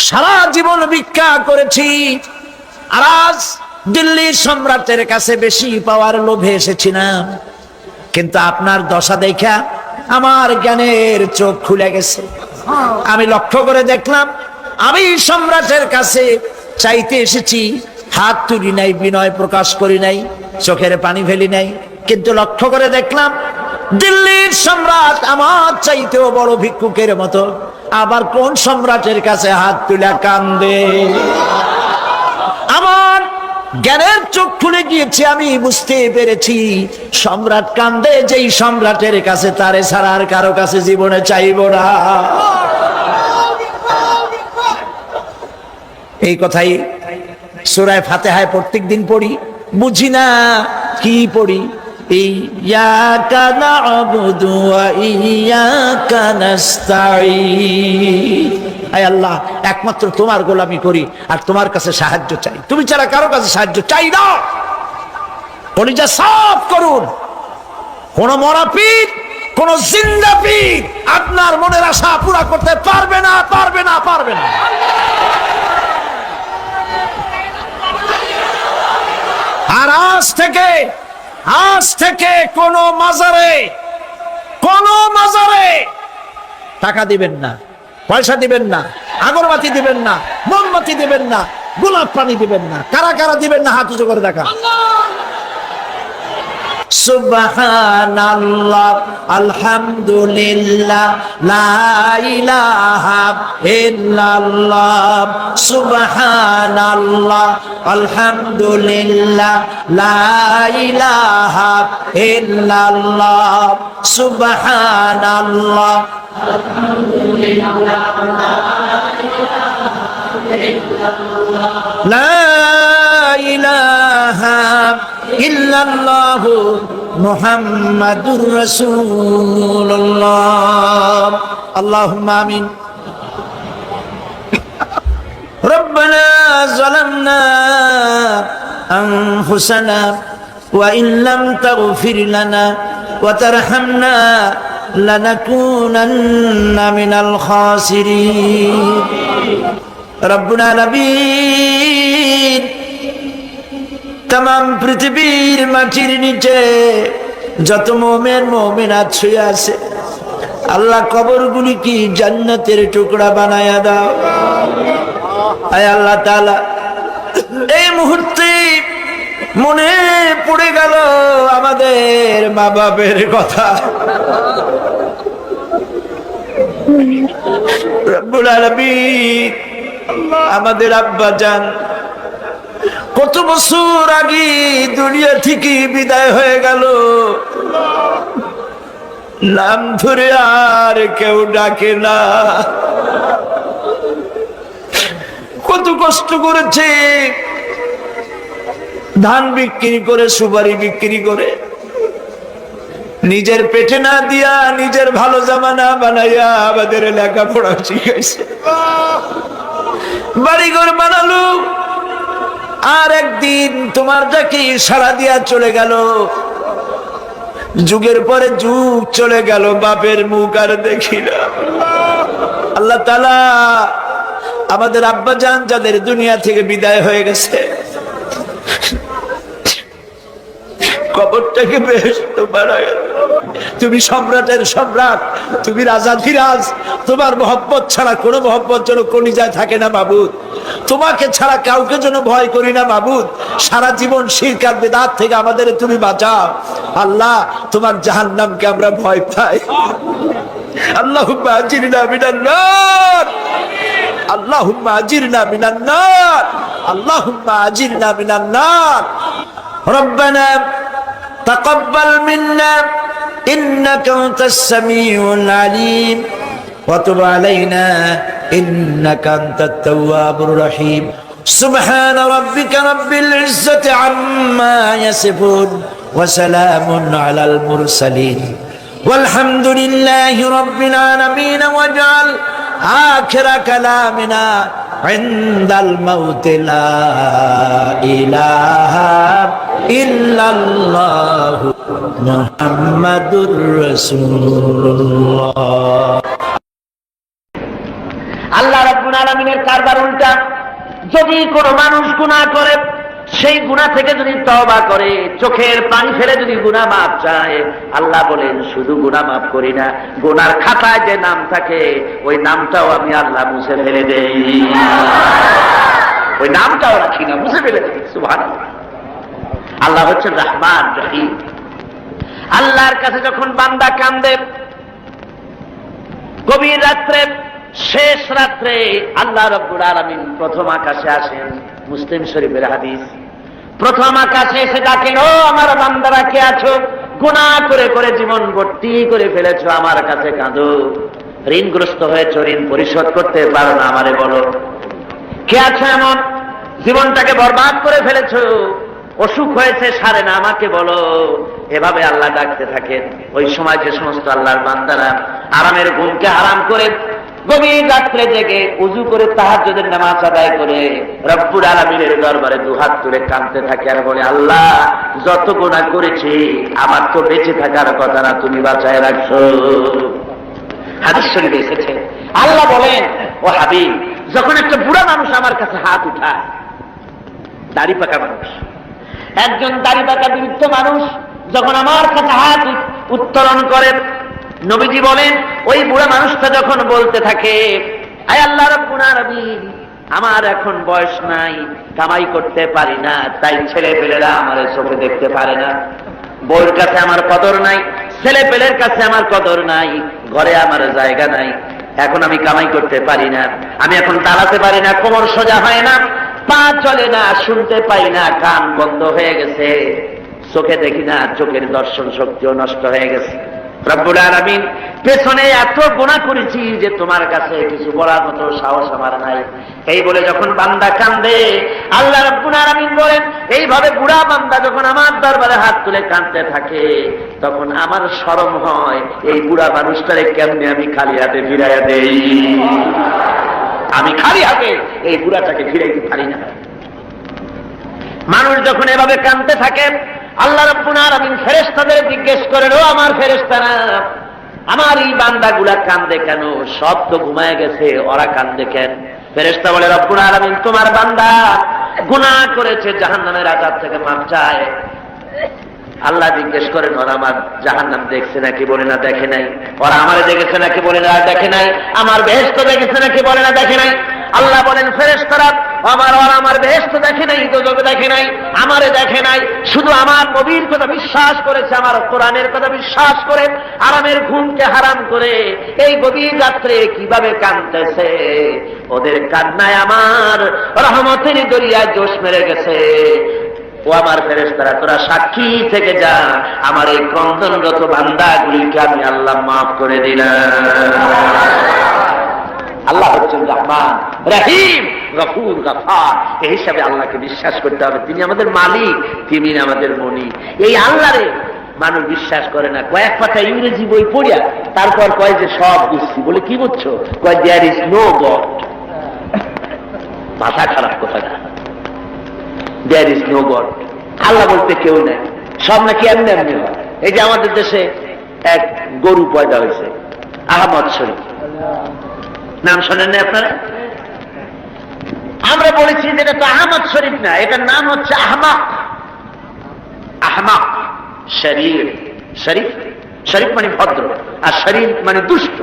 সারা জীবন ভিক্ষা করেছি, আর আজ দিল্লির সম্রাটের কাছে বেশি পাওয়ার লোভে এসেছিলাম, কিন্তু আপনার দশা দেখা আমার জ্ঞানের চোখ খুলে গেছে। আমি লক্ষ্য করে দেখলাম আমি সম্রাটের কাছে চাইতে এসেছি, হাত তুলি নাই, বিনয় প্রকাশ করি নাই, চোখের পানি ফেলি নাই, কিন্তু লক্ষ্য করে দেখলাম দিল্লির সম্রাট আমার চাইতেও বড় ভিক্ষুকের মতো। আবার কোন সম্রাটের কাছে হাত তুলে কান্দে? আমার জ্ঞানের চোখ খুলে গিয়েছে, আমি বুঝতে পেরেছি সম্রাট কান্দে যেই সম্রাটের কাছে, তারে ছাড়া আর কারো কাছে জীবনে চাইব না। এই কথাই সূরা ফাতিহায় প্রত্যেক দিন পড়ি, বুঝি না কি পড়ি। ইয়াকা না'বুদু ওয়া ইয়াকা নাস্তাঈন। আয় আল্লাহ, একমাত্র তোমার গোলামি করি আর তোমার কাছে সাহায্য চাই, তুমি ছাড়া কারো কাছে সাহায্য চাই না। কলিজা সাফ করুন। কোন মরা পীর, কোন জিন্দা পীর আপনার মনের আশা পুরা করতে পারবে না, পারবে না, পারবে না। আর আজ থেকে কোন মাজারে টাকা দিবেন না, পয়সা দিবেন না, আগরবাতি দিবেন না, মোমবাতি দিবেন না, গোলাপ পানি দিবেন না। কারা কারা দিবেন না হাত উঁচু করে দেখা। সুবহানাল্লাহ, আলহামদুলিল্লাহ, লা ইলাহা ইল্লাল্লাহ। সুবহানাল্লাহ, আলহামদুলিল্লাহ, লা ইলাহা ইল্লাল্লাহ। সুবহানাল্লাহ, আলহামদুলিল্লাহ, লা ইলাহা ইল্লাল্লাহ, মুহাম্মাদুর রাসূলুল্লাহ। আল্লাহুম্মা আমিন। রব্বানা যালামনা আনফুসানা ওয়া ইন লাম তাগফির লানা ওয়া তারহামনা লানাকুনান্না মিনাল খাসিরিন। রব্বুল আলামিন, তাম পৃথিবীর মাটির নিচে যত মুমিন মুমিনাত শুয়ে আছে, আল্লাহ কবরগুলি কি জান্নাতের টুকরা বানায়া দাও। আয় আল্লাহ তাআলা, এই মুহূর্তে মনে পড়ে গেল আমাদের মা বাপের কথা। রব্বুল আলামিন, আমাদের আব্বা জান কত বছর আগে দুনিয়া থেকে বিদায় হয়ে গেল, নাম ধরে আর কেউ ডাকে না। কত কষ্ট করেছে, ধান বিক্রি করে, সুপারি বিক্রি করে নিজের পেটে না দিয়া নিজের ভালো জামা না বানাইয়া আমাদের লেখাপড়া শিখাইছে, বাড়িঘর বানালো, আর একদিন তোমার যাকে সারা দিয়া চলে গেল। যুগের পরে যুগ চলে গেল, বাপের মুখ আর দেখি না। আল্লাহ তাআলা আমাদের আব্বাজান যাদের দুনিয়া থেকে বিদায় হয়ে গেছে, কবরটাকে বেহেশত বানায়। তুমি সম্রাটের সম্রাট, তুমি রাজাধিরাজ, তোমার মহব্বত ছাড়া কোনো মহব্বত যেন কলিজায় থাকে না মাবুদ। তোমাকে ছাড়া কাউকে যেন ভয় করি না মাবুদ। সারা জীবন শিরক আর বিদআত থেকে আমাদের তুমি বাঁচাও আল্লাহ। তোমার জাহান্নামকে আমরা ভয় পাই। আল্লাহুম্মা আজিরনা মিনান নার, আল্লাহুম্মা আজিরনা মিনান নার, আল্লাহুম্মা আজিরনা মিনান নার। রব্বানা তাকাব্বাল মিন্না ইন্নাকা আনতাস সামিউল আলিম ওয়া তুব আলাইনা ইন্নাকা আনতাত তাওয়াবুর রহিম। সুবহানা রাব্বিকা রাব্বিল ইজ্জাতি আম্মা ইয়াসিফুন ওয়া সালামুন আলাল মুরসালিন ওয়ালহামদুলিল্লাহি রাব্বিল আলামিন। ওয়াজআল আখিরা কালামিনা ইনদাল মাউতি লা ইলাহা ইল্লাল্লাহু মুহাম্মাদুর রাসূলুল্লাহ। আল্লাহ রাব্বুল আলামিনের কারবার উল্টা। যদি কোনো মানুষ গুনাহ করে, সেই গুনাহ থেকে যদি তওবা করে, চোখের পানি ফেলে যদি গুনাহ মাফ চায়, আল্লাহ বলেন শুধু গুনাহ মাফ করি না, গুনার খাতায় যে নাম থাকে ওই নামটাও আমি আল্লাহ মুছে ফেলে দেই। ওই নামটাও রাখি না, মুছে ফেলে দেই। সুবহানাল্লাহ। আল্লাহ হচ্ছেন রহমান রহিম। আল্লাহর কাছে যখন বান্দা কান্দে, গভীর রাত্রে, শেষ রাত্রে আল্লাহ রাব্বুল আলামিন প্রথম আকাশে আসেন। মুসলিম শরীফের হাদিস। প্রথম আকাশে এসে ডাকেন, ও আমার বান্দারা কে আছো? গুনাহ করে করে জীবন ভর্তি করে ফেলেছো, আমার কাছে কাঁদো। ঋণগ্রস্ত হয়েছো, ঋণ পরিশোধ করতে পারো না, আমারে বলো। কে আছো এমন জীবনটাকে বরবাদ করে ফেলেছো, অসুখ হয়েছে সারে না, আমাকে বলো। এভাবে আল্লাহ ডাকতে থাকেন। ওই সময় যে সমস্ত আল্লাহর বান্দারা আরামের ঘুমকে হারাম করে গভীর রাত্রে জেগে উযু করে তাহাজ্জুদের নামাজ আদায় করে রব্বুল আলামিনের দরবারে দুহাত তুলে কাঁদতে থাকে আর বলে, আল্লাহ যত গুনাহ করেছি আমার তো বেঁচে থাকার কথা না, তুমি বাঁচায় রাখছো। হাদিস শরীফে এসেছে, আল্লাহ বলেন, ও হাবিব, যখন একটা বুড়া মানুষ আমার কাছে হাত উঠায়, দাড়ি পাকা মানুষ, একজন দাড়ি পাকা বৃদ্ধ মানুষ যখন আমার কাছে হাত উত্তোলন করে, নবীজি বলেন ওই বুড়া মানুষটা যখন বলতে থাকে, আয় আল্লাহ রাব্বুল আলামিন, আমার এখন বয়স নাই, কামাই করতে পারি না, তাই ছেলে পেলেরা আমার চোখে দেখতে পারে না, বউর কাছে আমার কদর নাই, ছেলে পেলের কাছে আমার কদর নাই, ঘরে আমার জায়গা নাই, এখন আমি কামাই করতে পারি না, আমি এখন দাঁড়াতে পারি না, কোমর সোজা হয় না, পা চলে না, শুনতে পাই না, কান বন্ধ হয়ে গেছে, চোখে দেখি না, চোখের দর্শন শক্তিও নষ্ট হয়ে গেছে। রব্বুল আলামিন, পেছনে এত গুনাহ করেছি যে তোমার কাছে কিছু বলার মতো সাহস আমার নাই। এই বলে যখন বান্দা কান্দে, আল্লাহ রব্বুল আলামিন বলেন, এইভাবে বুড়া বান্দা যখন আমার দরবারে হাত তুলে কাঁদতে থাকে, তখন আমার শরম হয়, এই বুড়া মানুষটারে কেমনে আমি খালি হাতে ফিরাইয়া দেই। আমি খালি হাতে এই বুড়াটাকে ফিরাইতে পারি না। মানুষ যখন এভাবে কাঁদতে থাকে, আল্লাহ রাব্বুল আলামিন ফেরেশতাদের জিজ্ঞেস করেন, ও আমার ফেরেশতারা, আমার এই বান্দাগুলা কান্দে কেন? সব তো ঘুমায় গেছে, ওরা কান্দে কেন? ফেরেশতা বলে, রব্বুল আলামিন, তোমার বান্দা গুনাহ করেছে, জাহান্নামের আযাব থেকে মাফ চায়। আল্লাহ জিজ্ঞেস করেন, ওরা আমার জাহান্নাম দেখছে নাকি? বলে না, দেখে নাই। ওরা আমারে দেখেছে নাকি? বলে না, দেখে নাই। আমার বেহেশত দেখেছে নাকি? বলে না, দেখে নাই। আল্লাহ বলেন, ফেরেশতারা আমার বেহেশত দেখে নাই, দোজখ দেখে নাই, আমারে দেখে নাই, শুধু আমার নবীর কথা বিশ্বাস করেছে, আমার কোরআনের কথা বিশ্বাস করে আরামের ঘুমকে হারাম করে এই গভীর রাত্রে কিভাবে কাঁদতেছে, ওদের কান্নায় আমার রহমতের দরিয়ায় জোশ মেরে গেছে। ও আমার ফেরেশতারা, তোরা সাক্ষী থেকে যা, আমার এই ক্রন্দনরত বান্দাগুলিকে আমি আল্লাহ মাফ করে দিলাম। আল্লাহ হচ্ছেন রহমান রহিম গফুর গফার। এই হিসাবে আল্লাহকে বিশ্বাস করতে হবে, তিনি আমাদের মালিক, তিনি আমাদের মনি। এই আল্লাহরে মানুষ বিশ্বাস করে না। কয়েক পাতা ইংরেজি বই পড়িয়া তারপর কয় যে সব বুঝছি। বলে কি বুঝছো? কয় দেয়ার ইজ নো গড। মাথা খারাপ কথা না, দেয়ার ইজ নো গড, আল্লাহ বলতে কেউ নাই, সব নাকি এমনি এমনি হয়। এই যে আমাদের দেশে এক গরু পয়দা হয়েছে, আহমদ শরীফ, নাম শোনেন না আপনারা? আমরা বলেছি যে এটা তো আহমদ শরীফ না, এটার নাম হচ্ছে আহমাক। আহমাক শরীফ, শরীফ শরীফ মানে ভদ্র, আর শরীফ মানে দুষ্ট,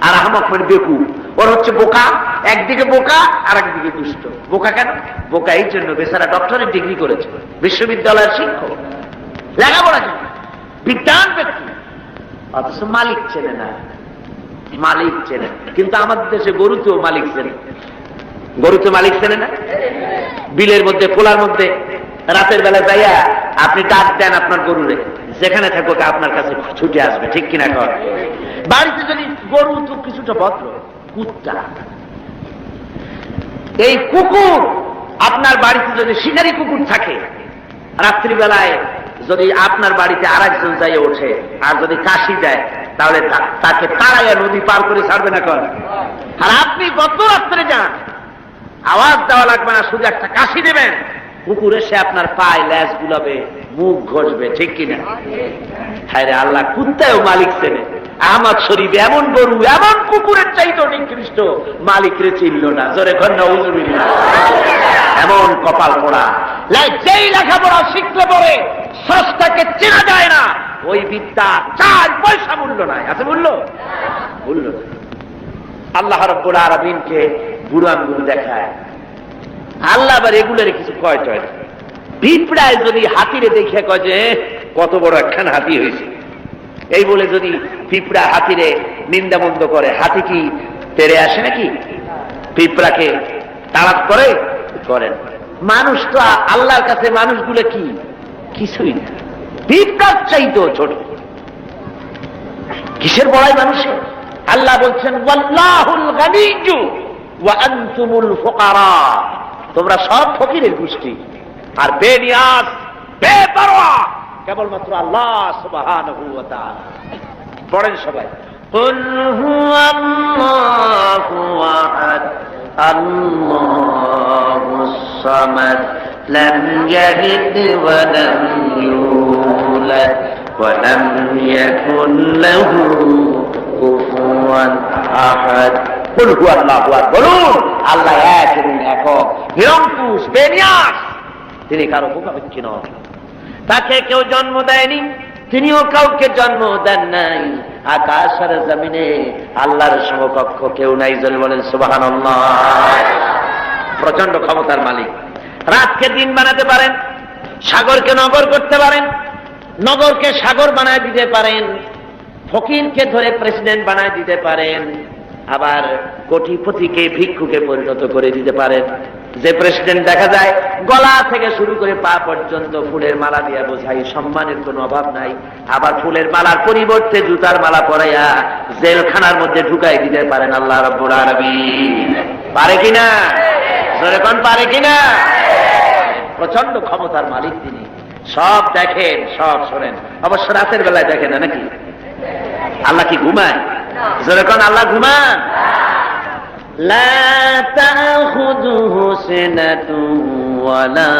আর আহমক মানে বেকুব। ওর হচ্ছে বোকা, একদিকে বোকা আর একদিকে দুষ্ট। বোকা কেন? বোকা এই জন্য বেচারা ডক্টরের ডিগ্রি করেছে, বিশ্ববিদ্যালয়ের শিক্ষক, লেখাপড়া জানে, বিজ্ঞান ব্যক্তি, অথচ মালিক চেনে না। মালিক চেনে, কিন্তু আমাদের দেশে গরুতেও মালিক চেনে। গরুতে মালিক চেনে না। বিলের মধ্যে, পোলার মধ্যে রাতের বেলা যাইয়া আপনি ডাক দেন আপনার গরুরে, যেখানে থাকুক আপনার কাছে ছুটে আসবে, ঠিক কিনা কর? বাড়িতে যদি গরু তো কিছুটা ভদ্র, কুত্তা, এই কুকুর আপনার বাড়িতে যদি শিকারী কুকুর থাকে, রাত্রিবেলায় যদি আপনার বাড়িতে আর একজন যাইয়ে ওঠে আর যদি কাশি দেয়, তাহলে তাকে তাড়াইয়া নদী পার করে ছাড়বে না কর? আর আপনি গত রাত্রে যান, আওয়াজ দেওয়া লাগবে না, শুধু একটা কাশি দেবেন, কুকুর এসে আপনার পায়ে ল্যাজ গুলাবে, মুখ ঘষবে, ঠিক কিনা? হ্যাঁ রে, আল্লাহ কুত্তায়ও মালিক চেনে। আহমদ শরীফ এমন গরু, এমন কুকুরের চাইতো নিকৃষ্ট, মালিকরে চিনল না। জোরে কন্যা হুজুরিল্লাহ। এমন কপাল পোড়া। যেই লেখাপড়া শিখলে পরে স্রষ্টাকে চেনা যায় না, ওই বিদ্যা 4 পয়সা মূল্য নাই। আছে মূল্য? মূল্য। আল্লাহ রাব্বুল আলামিনকে বুড়ো আঙ্গুল দেখায়। আল্লাহ আবার এগুলোর কিছু কয় টয় না। পিঁপড়ায় যদি হাতিরে দেখে কয় যে কত বড় একখান হাতি হয়েছে, এই বলে যদি পিঁপড়া হাতিরে নিন্দা মন্দ করে, হাতি কি তেড়ে আসে নাকি? পিঁপড়াকে তাড়াত করে? করেন। মানুষ তো আল্লাহর কাছে মানুষগুলো কি? কিছুই না, পিঁপড়ার চাইতো ছোট। কিসের বড়াই মানুষে? আল্লাহ বলছেন ওয়াল্লাহুল গানিয়্যু ওয়া আনতুমুল ফুকারা, তোমরা সব ফকিরের গোষ্ঠী আর বেনিয়াজ, বেপরোয়া কেবলমাত্র আল্লাহ সুবহানাহু ওয়া তাআলা। পড়েন সবাই, কুল হুয়াল্লাহু আহাদ আল্লাহুস সামাদ লাম ইয়ালিদ ওয়া লাম ইউলাদ ওয়া লাম ইয়াকুল লাহু কুফুয়ান আহাদ। কুল হুয়াল্লাহু আহাদ, বলুন আল্লাহ এক এবং একক, নিরঙ্কুশ, বেনিয়াজ, তিনি কারো মুখাপেক্ষী নন। তাকে কেউ জন্ম দেয়নি, তিনিও কাউকে জন্ম দেন নাই। আকাশ আর জমিনে আল্লাহর সমকক্ষ কেউ নাই। জোরে বলেন সুবহানাল্লাহ। প্রচন্ড ক্ষমতার মালিক। রাতকে দিন বানাতে পারেন, সাগরকে নগর করতে পারেন, নগরকে সাগর বানায় দিতে পারেন, ফকিরকে ধরে প্রেসিডেন্ট বানায় দিতে পারেন, আবার কোটিপতিকে ভিক্ষুকে পরিণত করে দিতে পারেন। যে প্রেসিডেন্ট দেখা যায় গলা থেকে শুরু করে পা পর্যন্ত ফুলের মালা দিয়া বোঝাই, সম্মানের কোনো অভাব নাই। আবার ফুলের মালার পরিবর্তে জুতার মালা পরাইয়া জেলখানার মধ্যে ঢুকাই দিতে পারেন আল্লাহ রাব্বুল আলামিন। পারে কিনা? জোরে কোন পারে কিনা? প্রচন্ড ক্ষমতার মালিক তিনি। সব দেখেন, সব শোনেন। অবশ্য রাতের বেলায় দেখেন না নাকি? আল্লাহ কি ঘুমায়? জোরে কোন আল্লাহ ঘুমান? লা তাখুযুহু সিনাতুন ওয়ালা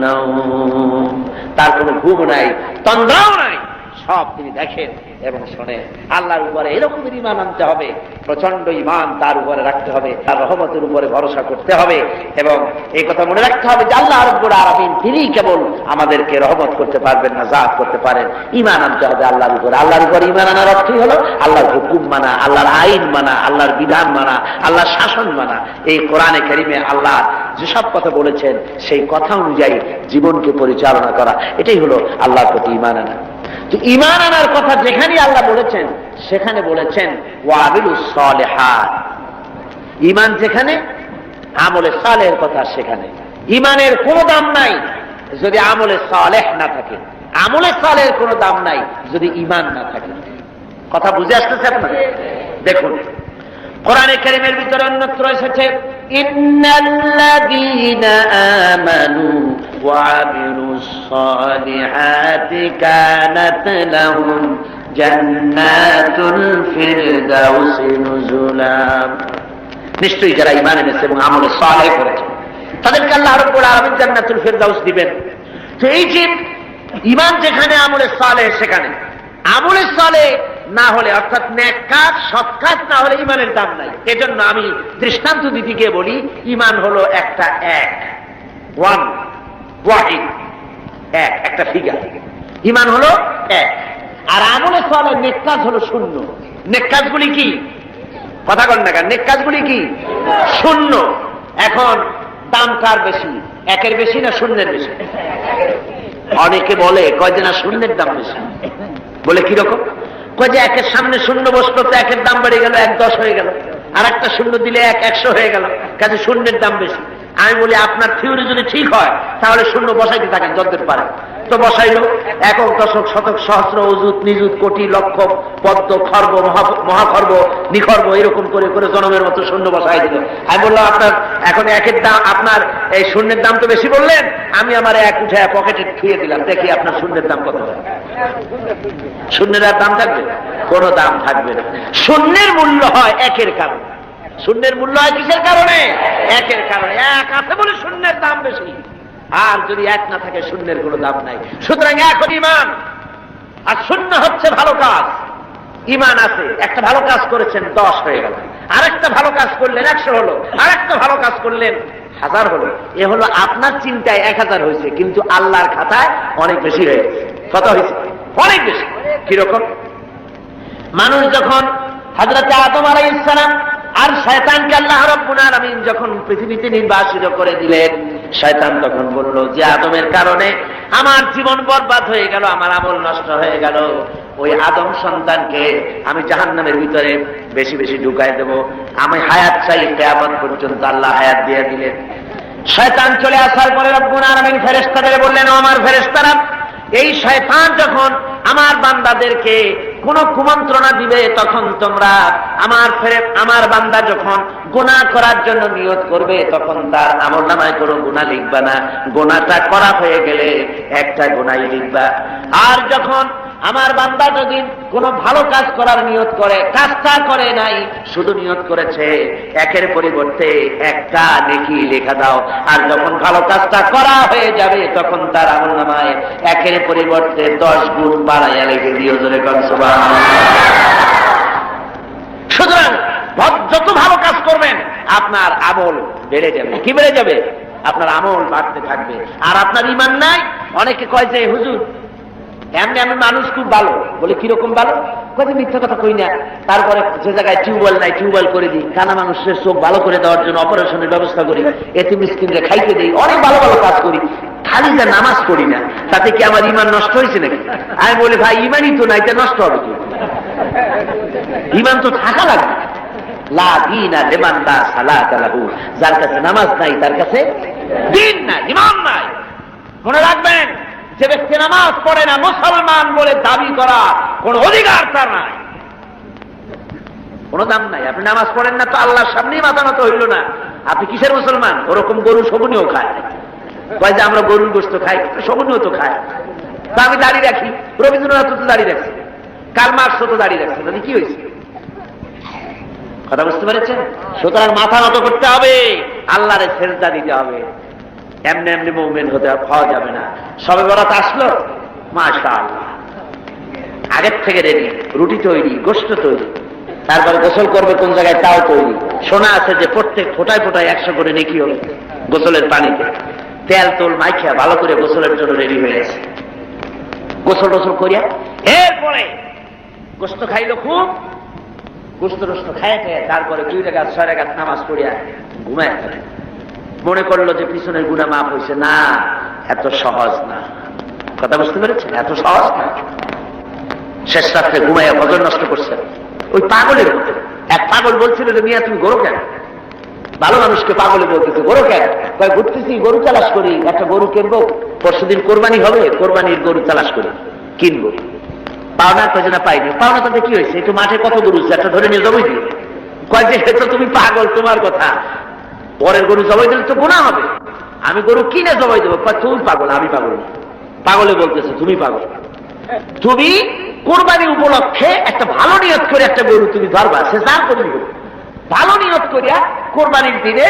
নাওম, তার কোনো ঘুম নাই, তন্দ্রাও নাই, সব তিনি দেখেন এবং শোনেন। আল্লাহর উপরে এরকম ঈমান আনতে হবে, প্রচন্ড ঈমান তার উপরে রাখতে হবে, তার রহমতের উপরে ভরসা করতে হবে এবং এই কথা মনে রাখতে হবে যে আল্লাহ রাব্বুল আলামিন তিনি কেবল আমাদেরকে রহমত করতে পারবেন না, জাত করতে পারেন। ঈমান আনতে হবে আল্লাহর উপরে। আল্লাহর উপরে ঈমান আনার অর্থই হলো আল্লাহর হুকুম মানা, আল্লাহর আইন মানা, আল্লাহর বিধান মানা, আল্লাহর শাসন মানা। এই কোরআনে কারিমে আল্লাহ যেসব কথা বলেছেন সেই কথা অনুযায়ী জীবনকে পরিচালনা করা, এটাই হলো আল্লাহর প্রতি ঈমান আনা। তো ঈমান আনার কথা যেখানে আল্লাহ বলেছেন সেখানে বলেছেন ওয়াবিলুস সালিহাত। ঈমান যেখানে, আমলে সালেহের কথা সেখানে। ঈমানের কোনো দাম নাই যদি আমলে সালেহ না থাকে, আমলে সালেহের কোনো দাম নাই যদি ঈমান না থাকে। কথা বুঝে আসতেছে আপনাদের? দেখুন কোরআনে কারীমের ভিতরে অন্যত্র এসেছে ইন্নাল্লাযীনা আমানু ওয়া আমিলুস সালিহাতি কানাত লাহুম জান্নাতুল ফিরদাউসি নুজুলা। নিশ্চয়ই যারা ঈমান এনেছে এবং আমলে সালেহ করেছে তাদেরকে আল্লাহ রাব্বুল আলামিন জান্নাতুল ফিরদাউস দিবেন। তো এই যে ঈমান যেখানে, আমলে সালেহ সেখানে। আমলে সালেহ না হলে, অর্থাৎ নেক কাজ, সৎ কাজ না হলে ঈমানের দাম নাই। এজন্য আমি দৃষ্টান্ত দিতে গিয়ে বলি, ঈমান হলো একটা এক, ওয়ান, ওয়াহিদ, এক, একটা ফিগার। ঈমান হলো এক, আর আমলে সালেহ নেক কাজ হলো শূন্য। নেক কাজগুলি কি? কথা বলেন না কেন? নেক কাজগুলি কি? শূন্য। এখন দাম কার বেশি, একের বেশি না শূন্যের বেশি? অনেকে বলে, কয় যে না শূন্যের দাম বেশি। বলে কিরকম? কয় যে একের সামনে শূন্য বসলো তো একের দাম বেড়ে গেল, 1-10 হয়ে গেল, আর একটা শূন্য দিলে 1-100 হয়ে গেল, কাজে শূন্যের দাম বেশি। আমি বলি, আপনার থিওরি যদি ঠিক হয় তাহলে শূন্য বসাইতে থাকেন যতদিন পারে। তো বসাইলো, একক, দশক, শতক, সহস্র, অযুত, নিযুত, কোটি, লক্ষ, পদ্ম, খর্ব, মহাখর্ব, নিখর্ব, এরকম করে করে জনমের মতো শূন্য বসাই দিল। আমি বললাম, আপনার এখন একের দাম, আপনার এই শূন্যের দাম তো বেশি বললেন, আমি আমার এক উঠে পকেটে ছুঁয়ে দিলাম, দেখি আপনার শূন্যের দাম কত হয়। শূন্যের আর দাম থাকবে? কোন দাম থাকবে না। শূন্যের মূল্য হয় একের কারণে। শূন্যের মূল্য হয় কিসের কারণে? একের কারণে। এক আছে বলে শূন্যের দাম বেশি, আর যদি এক না থাকে শূন্যের কোনো দাম নাই। সুতরাং এক ঈমান, আর শূন্য হচ্ছে ভালো কাজ। ঈমান আছে, একটা ভালো কাজ করেছেন 10 হয়ে গেল, আরেকটা ভালো কাজ করলেন 100 হলো, আরেকটা ভালো কাজ করলেন 1000 হলো। এ হলো আপনার চিন্তায় 1000 হয়েছে, কিন্তু আল্লাহর খাতায় অনেক বেশি হয়ে গেছে। কত হয়েছে? অনেক বেশি। কিরকম? মানুষ যখন হযরত আদম আলাইহিস সালাম আর শয়তানকে আল্লাহ রাব্বুল আলামিন যখন পৃথিবীতে নির্বাসিত করে দিলেন, শয়তান তখন বলল যে আদমের কারণে আমার জীবন বরবাদ হয়ে গেল, আমার আমল নষ্ট হয়ে গেল, ওই আদম সন্তানকে আমি জাহান্নামের ভিতরে বেশি বেশি ঢুকাই দেব, আমি হায়াত চাই কিয়ামত পর্যন্ত। আল্লাহ হায়াত দিয়ে দিলেন। শয়তান চলে আসার পরে রব্বুল আলামিন ফেরেশতাদের বললেন, ও আমার ফেরেশতারা, এই শয়তান যখন আমার বান্দাদেরকে কোন কুমন্ত্রণা দিবে, তখন তোমরা আমার বান্দা যখন গুনাহ করার জন্য নিয়ত করবে, তখন তার আমলনামায় কোনো গুনাহ লিখবা না, গুনাহটা করা হয়ে গেলে একটা গুনাহই লিখবা। আর যখন আমার বান্দা যদি কোনো ভালো কাজ করার নিয়ত করে, কাজটা করে নাই, শুধু নিয়ত করেছে, একের পরিবর্তে একটা নেকি লেখা দাও। আর যখন ভালো কাজটা করা হয়ে যাবে, তখন তার আমলনামায় একের পরিবর্তে 10 গুণ বাড়াইয়া লিখে দিও। জোরে কোন সুবহানাল্লাহ। সুতরাং যত ভালো কাজ করবেন আপনার আমল বেড়ে যাবে। কি বেড়ে যাবে? আপনার আমল বাড়তে থাকবে। আর আপনার ঈমান নাই। অনেকে কয় যে হুজুর এমনি আমি মানুষ খুব ভালো। বলে কিরকম ভালো? কয়ে মিথ্যা কথা কই না, তারপরে যে জায়গায় টিউবওয়েল নাই টিউবওয়েল করে দিই, কানা মানুষের চোখ ভালো করে দেওয়ার জন্য অপারেশনের ব্যবস্থা করি, এতিম মিসকিনকে খাইতে দিই, অনেক ভালো ভালো কাজ করি, খালি যা নামাজ পড়ি না, তাতে কি আমার ঈমান নষ্ট হয়েছে নাকি? আমি বলি, ভাই ঈমানই তো নাই, এটা নষ্ট হবে কি? ঈমান তো থাকা লাগবে। লা দীনা লিমান লা সালাতা লাহু, যার কাছে নামাজ নাই তার কাছে দ্বীন নাই, ঈমান নাই। মনে রাখবেন, যে ব্যক্তি নামাজ পড়ে না, মুসলমান বলে দাবি করা কোন অধিকার তার নাই, কোন দাম নাই। আপনি নামাজ পড়েন না তো আল্লাহর সামনেই মাথা নত হইল না, আপনি কিসের মুসলমান? ওরকম গরু শগুনিও খায়। কয় যে আমরা গরুর গোশত খাই, শগুনিও তো খায়। তো আমি দাড়ি রাখি, রবীন্দ্রনাথ তো দাড়ি রাখছি, কার্ল মার্কস তো দাড়ি রাখছে, মানে কি হয়েছে? কথা বুঝতে পেরেছেন? সুতরাং মাথা নত করতে হবে, আল্লাহরে সেজদা দিতে হবে। এমনি এমনি মুভমেন্ট হতে পাওয়া যাবে না। সবে বরাত আসলো, মাশাআল্লাহ, আগের থেকে রেডি, রুটি তৈরি, গোশত তৈরি, তারপরে গোসল করবে কোন জায়গায় তাও তৈরি। শোনা আছে যে প্রত্যেক ফোটায় ফোটায় 100 করে নেকি হবে গোসলের পানিতে। তেল তোল মাইখিয়া ভালো করে গোসলের জন্য রেডি হয়ে গেছে। গোসল টোসল করিয়া এরপরে গোশত খাইলো খুব, গোশত টোস্ত খায় খায়, তারপরে 2 রাকাত 6 রাকাত নামাজ পড়িয়া ঘুমায় থাকে। মনে করলো যে পিছনের গুনাহ মাফ হয়েছে। না, এত সহজ না। কথা বুঝতে পেরেছেন? এত সহজ না। শেষ রাত্রে ঘুমাইয়া ফজর নষ্ট করছে। ওই পাগলের মতো এক পাগল বলছিল যে মিয়া তুমি গরু কেন? ভালো মানুষকে পাগলে বলতেছে গরু কেন? কয় ঘুরতেছি, গরু তালাশ করি, একটা গরু কিনবো, পরশুদিন কোরবানি হবে, কোরবানির গরু তালাশ করি, কিনবো। পাওনা কয়ে না পাইনি। পাওনা তাতে কি হয়েছে? একটু মাঠে কত গরু, একটা ধরে নিয়ে যাবো। কয় যে তো তুমি পাগল, তোমার কথা পরের গরু জবাই দিলে তো গুনাহ হবে, আমি গরু কিনে জবাই দেবো। তুমি পাগল, আমি পাগল না। পাগলে বলতেছে তুমি পাগল। তুমি কোরবানি উপলক্ষে একটা ভালো নিয়ত করে একটা গরু তুমি ধরবা, সে যার করবি ভালো নিয়ত করিয়া কোরবানির দিনে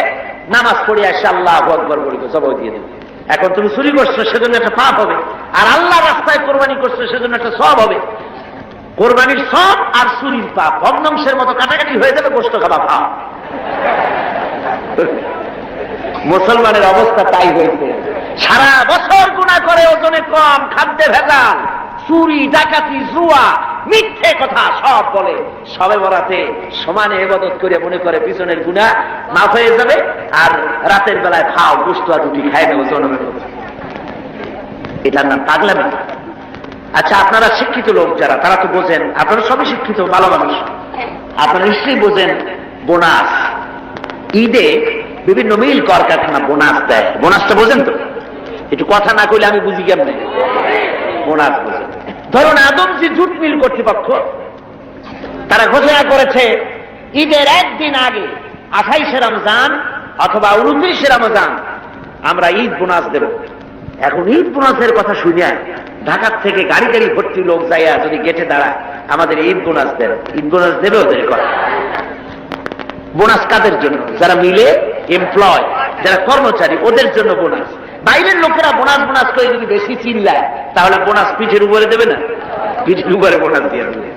নামাজ পড়িয়া এসে আল্লাহু আকবার বলিবে, জবাই দিয়ে দেবে। এখন তুমি চুরি করছো সেজন্য একটা পাপ হবে, আর আল্লাহ রাস্তায় কোরবানি করছো সেজন্য একটা সওয়াব হবে। কোরবানির সওয়াব আর চুরির পাপ ভগ্নাংশের মতো কাটাকাটি হয়ে যাবে, গোশত খাওয়া পাপ। মুসলমানের অবস্থা তাই হয়েছে, সারা বছর গুনাহ করে, ওজনে কম, খাদ্যে ভেজাল, চুরি ডাকাতি জুয়া মিথ্যে কথা সব বলে, সবে বরাতে সমানে ইবাদত করে মনে করে পিছনের গুনাহ মাফ হয়ে যাবে, আর রাতের বেলায় খাও গোশত আর রুটি খায় না ওজনের মতো। এটার নাম পাগলামি। আচ্ছা, আপনারা শিক্ষিত লোক যারা, তারা তো বোঝেন, আপনারা সবই শিক্ষিত ভালো মানুষ, আপনারা নিশ্চয়ই বোঝেন বোনাস। ঈদে বিভিন্ন মিল কলকারখানা বোনাস দেয়, বোনাসটা বোঝেন তো? একটু কথা না কইলে আমি বুঝি কেমনে বোনাস বোঝেন। ধরুন আদমজি জুট মিল কর্তৃপক্ষ তারা ঘোষণা করেছে ঈদের একদিন আগে 28শে রমজান অথবা 29শে রমজান আমরা ঈদ বোনাস দেব। এখন ঈদ বোনাসের কথা শুনিয়া ঢাকার থেকে গাড়ি গাড়ি ভর্তি লোক যাইয়া যদি গেটে দাঁড়ায় আমাদের ঈদ বোনাস দেবে, ঈদ বোনাস দেবে ওদের কথা। বোনাস কাদের জন্য? যারা মিলে এমপ্লয়, যারা কর্মচারী, ওদের জন্য বোনাস। বাইরের লোকেরা বোনাস বোনাস করে যদি বেশি চিল্লায় তাহলে বোনাস পিঠের উপরে দেবে না, পিঠের উপরে বোনাস দিয়ে দেবে।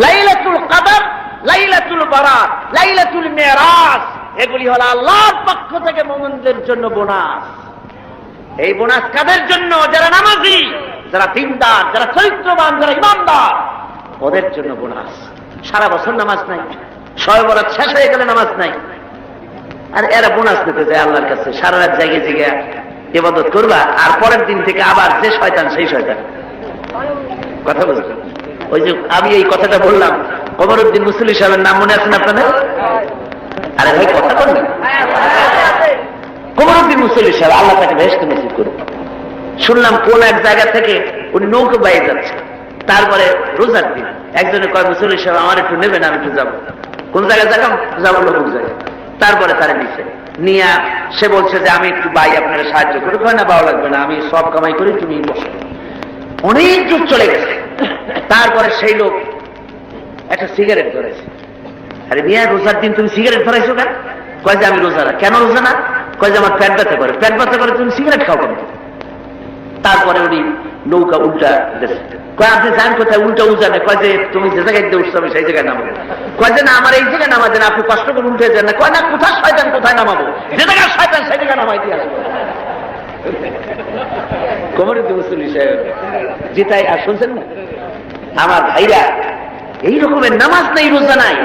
লাইলাতুল কদর, লাইলাতুল বারাত, লাইলাতুল মেরাজ, এগুলি হলো আল্লাহর পক্ষ থেকে মুমিনদের জন্য বোনাস। এই বোনাস কাদের জন্য? যারা নামাজি, যারা দিনদার, যারা চরিত্রবান, যারা ইমানদার, ওদের জন্য বোনাস। সারা বছর নামাজ নাই, শবে বরাত শেষ হয়ে গেলে নামাজ নাই, আর এরা বোনাস নিতে যায় আল্লাহর কাছে। সারা রাত জায়গায় জায়গায় ইবাদত করবা, আর পরের দিন থেকে আবার যে শয়তান সেই শয়তান। কথা বলছেন? ওই যে আমি এই কথাটা বললাম, কমরউদ্দিন মুসল্লি সাহেবের নাম মনে আছেন আপনাদের? আরে ভাই কথা বলবেন। কমরউদ্দিন মুসল্লি সাহেব, আল্লাহ তাকে বেহেশতে নসিব করুন। শুনলাম কোন এক জায়গা থেকে উনি নৌকো বাইয়ে যাচ্ছে, তারপরে রোজার দিন একজনে কয় মুসল্লি সাহেব আমার একটু নেবেন, আমি একটু যাবো। কোন জায়গায় যাবো? লোক জায়গায়। তারপরে তারা নিচ্ছে নিয়ে সে বলছে যে আমি একটু ভাই আপনারা সাহায্য করে, কয় না পাওয়া লাগবে না, আমি সব কামাই করি, তুমি বসো। অনেক যুগ চলে গেছে, তারপরে সেই লোক একটা সিগারেট ধরেছে। আরে মিয়া, রোজার দিন তুমি সিগারেট ধরাইছো কেন? কয় যে আমি রোজা না। কেন রোজা না? কয় যে আমার পেট ব্যথা করে। পেট ব্যথা করে তুমি সিগারেট খাও কেন? তারপরে উনি নৌকা উল্টা দিয়েছে। কয় আপনি যান কোথায়? উল্টা উজানে। কয় যে তুমি যে জায়গায় দিয়ে উঠছো আমি সেই জায়গায় নামাবো। কয় যে না, আমার এই জায়গায় নামা দেন, আপনি কষ্ট করে উঠে যান না। কয় না, কোথায় শয়তান কোথায় নামাবো, যে জায়গায় শয়তান সেই জায়গায় নামাই দিয়ে আসবো। কমরউদ্দিন মুসল্লি সাহেব জিতাই। আর শুনছেন না আমার ভাইরা, এই রকমের নামাজ নেই, রোজা নাই।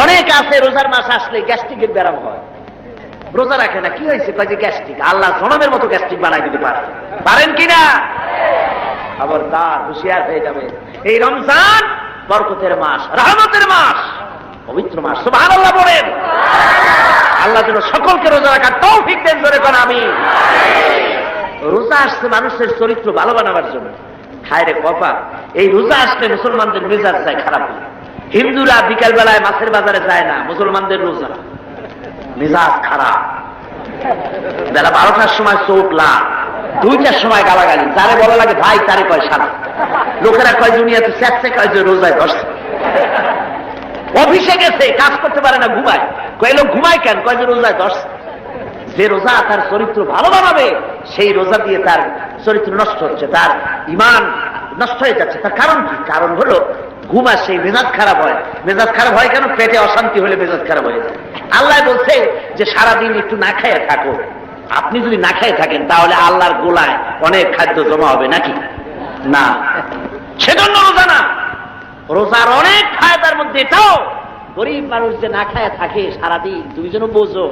অনেক আছে রোজার মাস আসলে গ্যাস্ট্রিকের ব্যারাম হয়, রোজা রাখে না। কি হয়েছে? কয় যে গ্যাস্ট্রিক। আল্লাহ জনমের মতো গ্যাস্ট্রিক বানাই দিতে পারেন কিনা? আবার তার হুঁশিয়ার হয়ে যাবে। এই রমজান বরকতের মাস, রহমতের মাস, পবিত্র মাস। সুবহানাল্লাহ বলেন। আল্লাহ যেন সকলকে রোজা রাখার তৌফিক দেন, ধরে কোন আমি। রোজা আসছে মানুষের চরিত্র ভালো বানাবার জন্য। খায় রে কপা, এই রোজা আসলে মুসলমানদের মেজাজ যায় খারাপ। হিন্দুরা বিকাল বেলায় মাছের বাজারে যায় না, মুসলমানদের রোজা মেজাজ খারাপ। বেলা 12টার সময় চোখ লাল, 2টার সময় গালাগালি, যারে বলা লাগে ভাই তারে কয় সারা। লোকেরা কয় দুনিয়াতে স্যাঁচে, কয় যে রোজায় ধরছে। অফিসে গেছে, কাজ করতে পারে না, ঘুমায়। কয় লোক ঘুমায় কেন? কয় যে রোজায় ধরছে। যে রোজা তার চরিত্র ভালো বানাবে, সেই রোজা দিয়ে তার চরিত্র নষ্ট হচ্ছে, তার ঈমান নষ্ট হয়ে যাচ্ছে। তার কারণ কি? কারণ হলো ঘুম আসে, মেজাজ খারাপ হয়। মেজাজ খারাপ হয় কেন? পেটে অশান্তি হলে মেজাজ খারাপ হয়ে যায়। আল্লাহ বলছে যে সারাদিন একটু না খাইয়া থাকো। আপনি যদি না খাইয়ে থাকেন তাহলে আল্লাহর গোলায় অনেক খাদ্য জমা হবে নাকি? না, সেজন্য রোজা না। রোজার অনেক ফায়দার মধ্যে এটাও, গরিব মানুষ যে না খাইয়া থাকে সারাদিন, তুমি যেন বোঝো,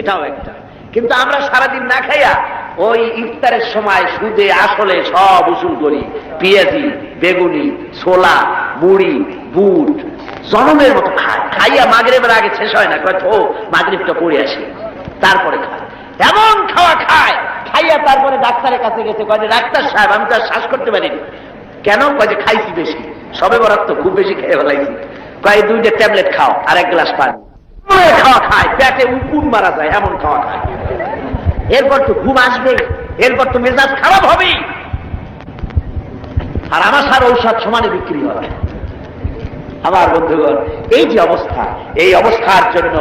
এটাও একটা। কিন্তু আমরা সারাদিন না খাইয়া ওই ইফতারের সময় সুদে আসলে সব উসুল করি। পেঁয়াজি, বেগুনি, ছোলা, মুড়ি, বুট, জনমের মতো খায়। খাইয়া মাগরিবের আগে শেষ হয় না, কয় তো মাগরিবটা পড়ে আসি, তারপরে খায়। এমন খাওয়া খায়, খাইয়া তারপরে ডাক্তারের কাছে গেছে, কয় যে ডাক্তার সাহেব আমি তো আর শ্বাস করতে পারিনি। কেন? কয় যে খাইছি বেশি, সবে বরাত তো খুব বেশি খেয়ে ফেলাইছি। কয় 2টা ট্যাবলেট খাও আর 1 গ্লাস পানি। খাওয়া খায়, পেটে উকুন মারা যায় এমন খাওয়া খায়। এরপর তো ঘুম আসবে, এরপর তো মেজাজ খারাপ হবে, আর আমাশার ঔষধ সমানে বিক্রি হয়। আমার বন্ধুগণ, এই যে অবস্থা, এই অবস্থার জন্য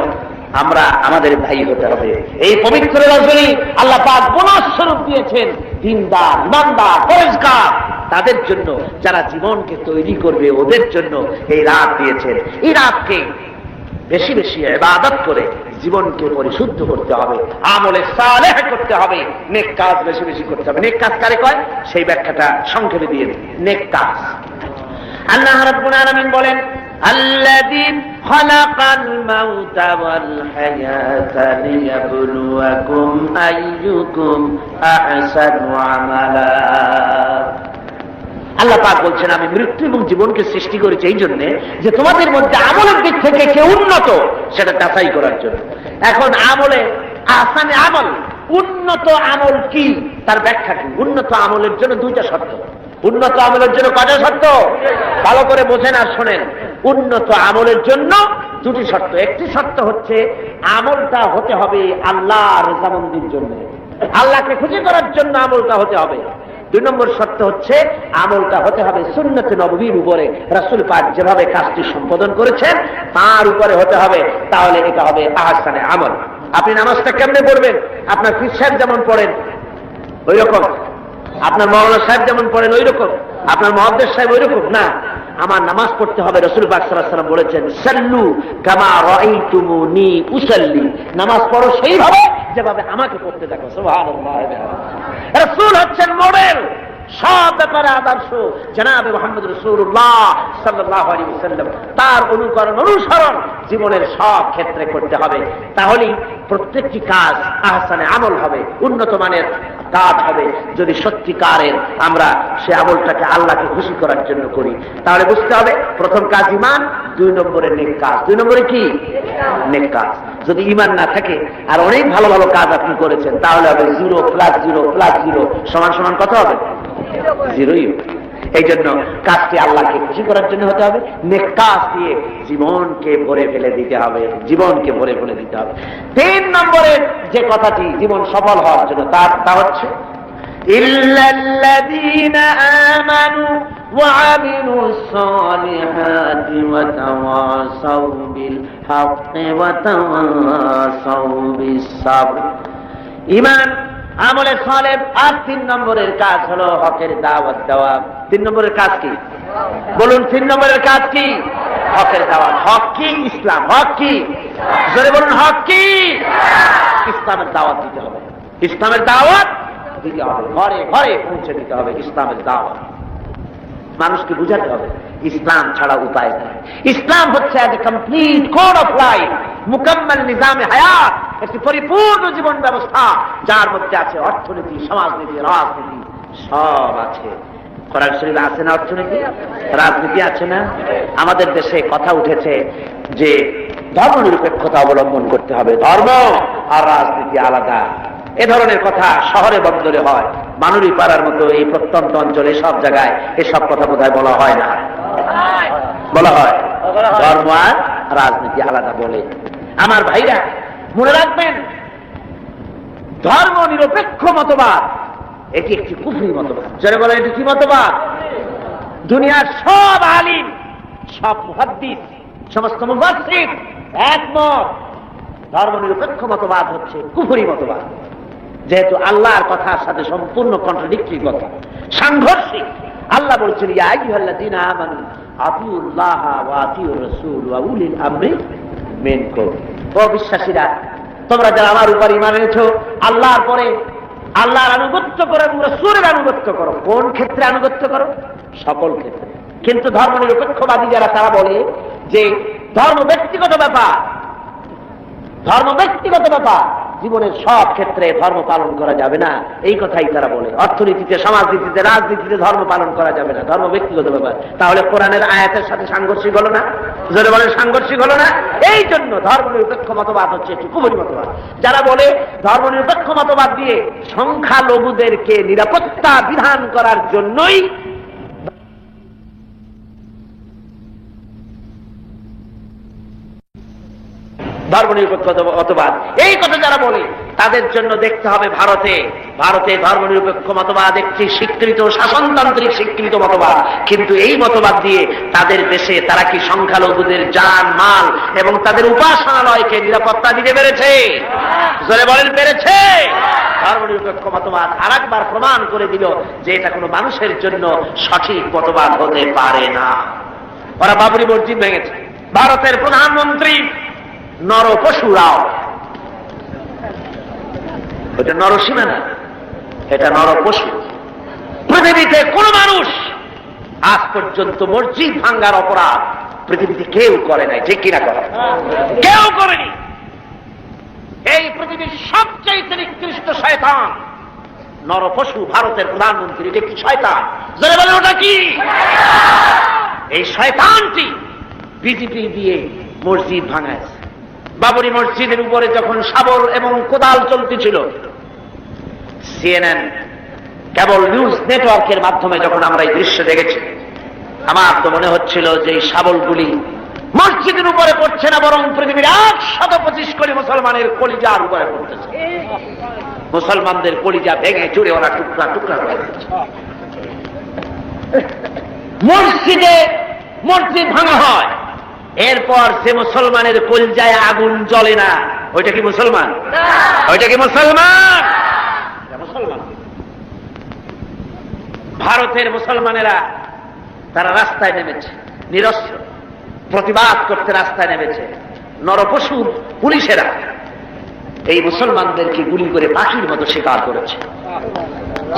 আমরা আমাদের দায়ী হতে হবে। এই পবিত্র রজনী আল্লাহ পাক বোনাস স্বরূপ দিয়েছেন দিনদার, ইমানদার, পরেজগার তাদের জন্য, যারা জীবনকে তৈরি করবে ওদের জন্য এই রাত দিয়েছেন। এই রাতকে বেশি বেশি ইবাদত করে জীবনকে পরিশুদ্ধ করতে হবে, আমলে সালেহ করতে হবে, নেক কাজ বেশি বেশি করতে হবে। নেক কাজ কারে কয় সেই ব্যাখ্যাটা সংক্ষেপে দিয়ে দিই। নেক কাজ, আল্লাহ রাব্বুল আলামিন বলেন, আল্লাযী খালাকাল মাউতা ওয়াল হায়াতা লিয়াবলুয়াকুম আইয়ুকুম আহসানু আমালা। আল্লাহ পাক বলছেন, আমি মৃত্যু এবং জীবনকে সৃষ্টি করেছি এই জন্য যে তোমাদের মধ্যে আমলের দিক থেকে কে উন্নত সেটা যাচাই করার জন্য। এখন আমলে আহসানে আমল, উন্নত আমল কি তার ব্যাখ্যা কি? উন্নত আমলের জন্য দুইটা শর্ত। উন্নত আমলের জন্য কয়টা শর্ত? ভালো করে বোঝেন আর শোনেন। উন্নত আমলের জন্য দুটি শর্ত। একটি শর্ত হচ্ছে আমলটা হতে হবে আল্লাহ রেজামন্দির জন্য, আল্লাহকে খুশি করার জন্য আমলটা হতে হবে। দুই নম্বর শর্ত হচ্ছে আমলটা হতে হবে সুন্নতে নববীর উপরে, রাসূল পাক যেভাবে কাজটি সম্পাদন করেছেন তার উপরে হতে হবে, তাহলে এটা হবে আহসানে আমল। আপনি নামাজটা কেমনে পড়বেন? আপনার পীর সাহেব যেমন পড়েন ওই রকম, আপনার মাওলানা সাহেব যেমন পড়েন ওই রকম, আপনার মুহাদ্দিস সাহেব ওই রকম না। আমার নামাজ পড়তে হবে, রাসূল পাক সাল্লাল্লাহু আলাইহি ওয়াসাল্লাম বলেছেন, সাল্লু কামা রাআইতুমুনি উসাল্লি, নামাজ পড়ো সেইভাবে যেভাবে আমাকে পড়তে দেখো। সুবহানাল্লাহ। রাসূল হচ্ছেন মডেল, সব ব্যাপারে আদর্শ। জনাবে মুহাম্মদ রাসূলুল্লাহ সাল্লাল্লাহু আলাইহি ওয়াসাল্লাম, তার অনুকরণ অনুসরণ জীবনের সব ক্ষেত্রে করতে হবে। তাহলেই প্রত্যেকটি কাজ আহসানে আমল হবে, উন্নত মানের কাজ হবে। যদি সত্যিকারের আমরা সে আমলটাকে আল্লাহকে খুশি করার জন্য করি, তাহলে বুঝতে হবে প্রথম কাজ ঈমান, দুই নম্বরে নেক কাজ। দুই নম্বরে কি? নেক কাজ। যদি ঈমান না থাকে আর অনেক ভালো ভালো কাজ আপনি করেছেন, তাহলে হবে 0 + 0 + 0 সমান কত হবে? 0ই। এই জন্য কাজটি আল্লাহকে খুশি করার জন্য হতে হবে, নেক কাজ দিয়ে জীবনকে ভরে ফেলে দিতে হবে, জীবনকে ভরে ফেলে দিতে হবে। 3 নম্বরের যে কথাটি জীবন সফল হওয়ার জন্য তা হচ্ছে ইল্লাল্লাযীনা আমানু ওয়া আমিলুস সালিহাতি ওয়া তাওয়াসাউ বিল হাক্কি ওয়া তাওয়াসাউ বিস সাবর। ঈমান, আমলে সালেহ, আর 3 নম্বরের কাজ হলো হকের দাওয়াত দেওয়া। 3 নম্বরের কাজ কি? বলুন, 3 নম্বরের কাজ কি? হকের দাওয়াত। হক কি? ইসলাম। হক কি? জোরে বলুন, হক কি? ইসলামের দাওয়াত দিতে হবে। ইসলামের দাওয়াত দিতে হবে, ঘরে ঘরে পৌঁছে দিতে হবে ইসলামের দাওয়াত। মানুষকে বুঝাতে হবে ইসলাম ছাড়া উপায় নেই। ইসলাম হচ্ছে এক কমপ্লিট কোড অফ লাইফ, মুকাম্মাল নিজামে হায়াত, একটি পরিপূর্ণ জীবন ব্যবস্থা যার মধ্যে আছে অর্থনীতি, সমাজনীতি, রাজনীতি, সব আছে। কোরআন শরীফে আছে না অর্থনীতি, রাজনীতি আছে না? আমাদের দেশে কথা উঠেছে যে ধর্মনিরপেক্ষতা অবলম্বন করতে হবে, ধর্ম আর রাজনীতি আলাদা। এ ধরনের কথা শহরে বন্দরে হয়, মানুরি পাড়ার মতো এই প্রত্যন্ত অঞ্চলে সব জায়গায় এসব কথা বোধহয় বলা হয় না। বলা হয় ধর্ম আর রাজনীতি আলাদা বলে। আমার ভাইরা মনে রাখবেন, ধর্ম নিরপেক্ষ মতবাদ এটি একটি কুফরি মতবাদ। যারা বলে এটি কি মতবাদ? দুনিয়ার সব আলিম, সব মুহাদ্দিস, সমস্ত মুফাসসির একমত, ধর্ম নিরপেক্ষ মতবাদ হচ্ছে কুফরি মতবাদ। যেহেতু আল্লাহর কথার সাথে সম্পূর্ণ কন্ট্রাডিক্টরি কথা, সাংঘর্ষিক। আল্লাহ বলছেন, ইয়া আইয়ুহাল্লাযীনা আমানু আতিউল্লাহ ওয়া আতিউর রাসূল ওয়া উলিল আমরি মিনকুম। ও বিশ্বাসীরা, তোমরা যারা আমার উপর ঈমান এনেছো, আল্লাহর পরে আল্লাহর আনুগত্য করো এবং রাসূলের আনুগত্য করো। কোন ক্ষেত্রে আনুগত্য করো? সকল ক্ষেত্রে। কিন্তু ধর্ম নিরপেক্ষবাদী যারা, তারা বলে যে ধর্ম ব্যক্তিগত ব্যাপার, ধর্ম ব্যক্তিগত ব্যাপার, জীবনের সব ক্ষেত্রে ধর্ম পালন করা যাবে না, এই কথাই তারা বলে। অর্থনীতিতে, সমাজনীতিতে, রাজনীতিতে ধর্ম পালন করা যাবে না, ধর্ম ব্যক্তিগত ব্যাপার। তাহলে কোরআনের আয়াতের সাথে সাংঘর্ষিক হলো না? যদি বলেন সাংঘর্ষিক হলো না? এই জন্য ধর্ম নিরপেক্ষ মতবাদ হচ্ছে একটি কুফরি মতবাদ। যারা বলে ধর্ম নিরপেক্ষ মতবাদ দিয়ে সংখ্যালঘুদেরকে নিরাপত্তা বিধান করার জন্যই ধর্মনিরপেক্ষতাবাদ, এই কথা যারা বলে তাদের জন্য দেখতে হবে ভারতে ধর্মনিরপেক্ষ মতবাদ একটি স্বীকৃত শাসনতান্ত্রিক স্বীকৃত মতবাদ, কিন্তু এই মতবাদ দিয়ে তাদের দেশে তারা কি সংখ্যালঘুদের জান মাল এবং তাদের উপাসনালয়কে নিরাপত্তা দিতে পেরেছে? জোরে বলেন, পেরেছে? ধর্মনিরপেক্ষ মতবাদ আরেকবার প্রমাণ করে দিল যে এটা কোনো মানুষের জন্য সঠিক মতবাদ হতে পারে না। ওরা বাবরি মসজিদ ভেঙেছে। ভারতের প্রধানমন্ত্রী নরপশু রাও, এটা নরসীমা না, এটা নরপশু। পৃথিবীতে কোন মানুষ আজ পর্যন্ত মসজিদ ভাঙ্গার অপরাধ পৃথিবীতে কেউ করে নাই, ঠিক কিনা করে? কেউ করেনি। এই পৃথিবীর সবচেয়ে নিকৃষ্ট শয়তান নরপশু ভারতের প্রধানমন্ত্রী। এটা কি শয়তান? যারা বলেন ওটা কি? এই শয়তানটি বিজেপি দিয়ে মসজিদ ভাঙাইছে। বাবরি মসজিদের উপরে যখন শাবল এবং কোদাল চলতেছিল, সিএনএন কেবল নিউজ নেটওয়ার্কের মাধ্যমে যখন আমরা এই দৃশ্য দেখেছি, আমার তো মনে হচ্ছিল যে এই শাবলগুলি মসজিদের উপরে পড়ছে না, বরং পৃথিবীর 125 কোটি মুসলমানের কলিজার উপরে পড়তেছে। মুসলমানদের কলিজা ভেঙে চুরে ওরা টুকরা টুকরা করে দিচ্ছে। মসজিদ ভাঙা হয়, এরপর সে মুসলমানের কলিজায় আগুন জ্বলে না, ওইটা কি মুসলমান? ওইটা কি মুসলমান? মুসলমান। ভারতের মুসলমানেরা তারা রাস্তায় নেমেছে, নিরস্ত্র প্রতিবাদ করতে রাস্তায় নেমেছে। নরপশু পুলিশেরা এই মুসলমানদেরকে গুলি করে পাখির মতো শিকার করেছে।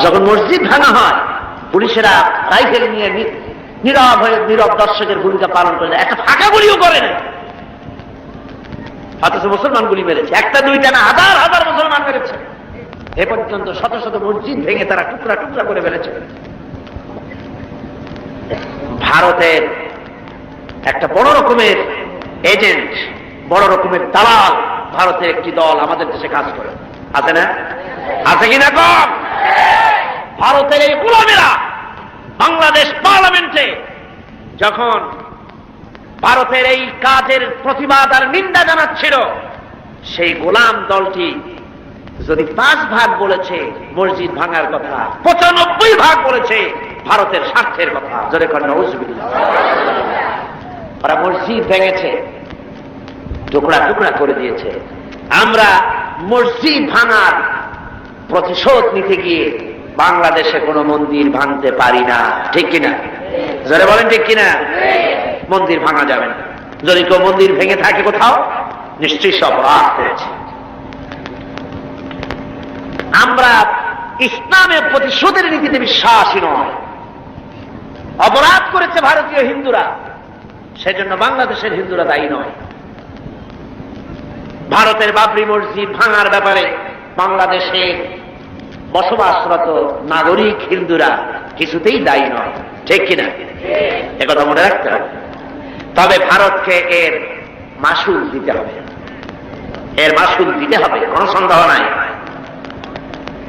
যখন মসজিদ ভাঙা হয়, পুলিশেরা রাইফেল নিয়ে নীরব হয়ে নীরব দর্শকের ভূমিকা পালন করে, একটা ফাঁকা গুলিও করে না। অথচ মুসলমান গুলি মেরেছে, একটা দুইটা না, হাজার হাজার মুসলমান মেরেছে। এ পর্যন্ত শত শত মসজিদ ভেঙে তারা টুকরা টুকরা করে ফেলেছে। ভারতের একটা বড় রকমের এজেন্ট, বড় রকমের দালাল ভারতের একটি দল আমাদের দেশে কাজ করে, আছে না? আছে কিনা কম? ভারতের এই গোলামেরা বাংলাদেশ পার্লামেন্টে যখন ভারতের এই কাজের প্রতিবাদ আর নিন্দা জানাচ্ছিল, সেই গোলাম দলটি যদি 5 ভাগ বলেছে মসজিদ ভাঙার কথা, 95 ভাগ বলেছে ভারতের স্বার্থের কথা। জোরে কর নাউযুবিল্লাহ। ওরা মসজিদ ভেঙেছে, টুকরা টুকরা করে দিয়েছে। আমরা মসজিদ ভাঙার প্রতিশোধ নিতে গিয়ে বাংলাদেশে কোনো মন্দির ভাঙতে পারি না, ঠিক কিনা? যারা বলেন ঠিক কিনা? মন্দির ভাঙা যাবে না। যদি কেউ মন্দির ভেঙে থাকে কোথাও, নিশ্চয়ই সব অপরাধ করেছে। আমরা ইসলামের প্রতিশোধের নীতিতে বিশ্বাসী নয়। অপরাধ করেছে ভারতীয় হিন্দুরা, সেজন্য বাংলাদেশের হিন্দুরা দায়ী নয়। ভারতের বাবরি মসজিদ ভাঙার ব্যাপারে বাংলাদেশে বসবাসরত নাগরিক হিন্দুরা কিছুতেই দায়ী নয়, ঠিক কিনা? একথা মনে রাখতে হবে। তবে ভারতকে এর মাসুল দিতে হবে, এর মাসুল দিতে হবে, কোনো সন্দেহ নাই।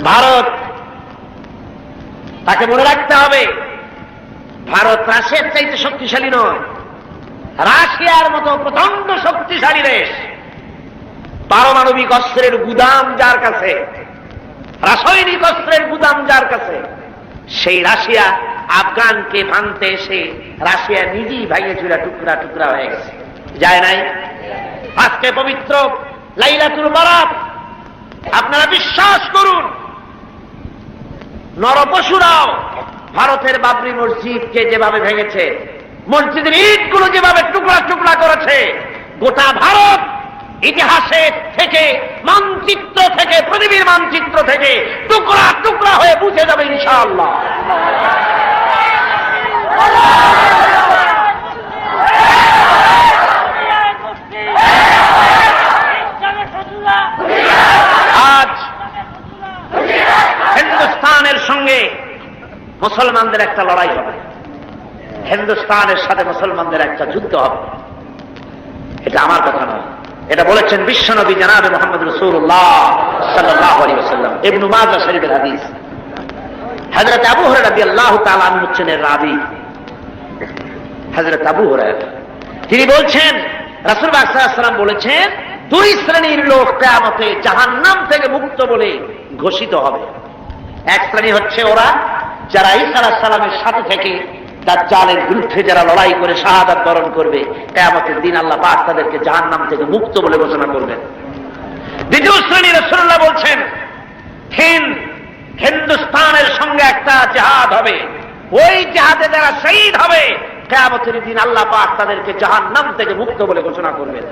ভারত, তাকে মনে রাখতে হবে, ভারত রাশিয়ার চাইতে শক্তিশালী নয়। রাশিয়ার মতো প্রচন্ড শক্তিশালী দেশ, পারমাণবিক অস্ত্রের গুদাম যার কাছে, রাসায়নিক অস্ত্রের গুদাম যার কাছে, সেই রাশিয়া আফগানকে ভাঙতে এসে রাশিয়া নিজেই ভাঙে চুরা টুকরা টুকরা হয়ে গেছে, যায় নাই? আজকে পবিত্র লাইলাতুল বারাত, আপনারা বিশ্বাস করুন, নরপশুরাও ভারতের বাবরি মসজিদকে যেভাবে ভেঙেছে, মসজিদের ইটগুলো যেভাবে টুকরা টুকরা করেছে, গোটা ভারত ইতিহাসে থেকে, মানচিত্র থেকে, পৃথিবীর মানচিত্র থেকে টুকরা টুকরা হয়ে বুঝে যাবে ইনশাআল্লাহ। আজ হিন্দুস্তানের সঙ্গে মুসলমানদের একটা লড়াই হবে, হিন্দুস্তানের সাথে মুসলমানদের একটা যুদ্ধ হবে। এটা আমার কথা নয়, এটা বলেছেন বিশ্বনবী জনাবে মুহাম্মদ রাসূলুল্লাহ সাল্লাল্লাহু আলাইহি ওয়াসাল্লাম। ইবনে মাজাহ শরীফের হাদিস। হযরত আবু হুরায়রা রাদিয়াল্লাহু তাআলা আনহু হচ্ছেন এর রাবী। হযরত আবু হুরায়রা তিনি বলছেন, রাসূল পাক সাল্লাল্লাহু আলাইহি ওয়াসাল্লাম বলেছেন, দুই শ্রেণীর লোক কিয়ামতে জাহান্নাম থেকে মুক্ত বলে ঘোষিত হবে। এক শ্রেণী হচ্ছে ওরা যারা ঈসা আলাইহিস সালামের সাথে থেকে দাজ্জালের বিরুদ্ধে যারা লড়াই করে শাহাদাত বরণ করবে, কিয়ামতের দিন আল্লাহ পাক তাদেরকে জাহান্নাম থেকে মুক্ত বলে ঘোষণা করবেন। দ্বিতীয় শ্রেণী রাসূলুল্লাহ বলছেন হিন্দুস্তানের সঙ্গে একটা জিহাদ হবে, ওই জিহাদে যারা শহীদ হবে কিয়ামতের দিন আল্লাহ পাক তাদেরকে জাহান্নাম থেকে মুক্ত বলে ঘোষণা করবেন।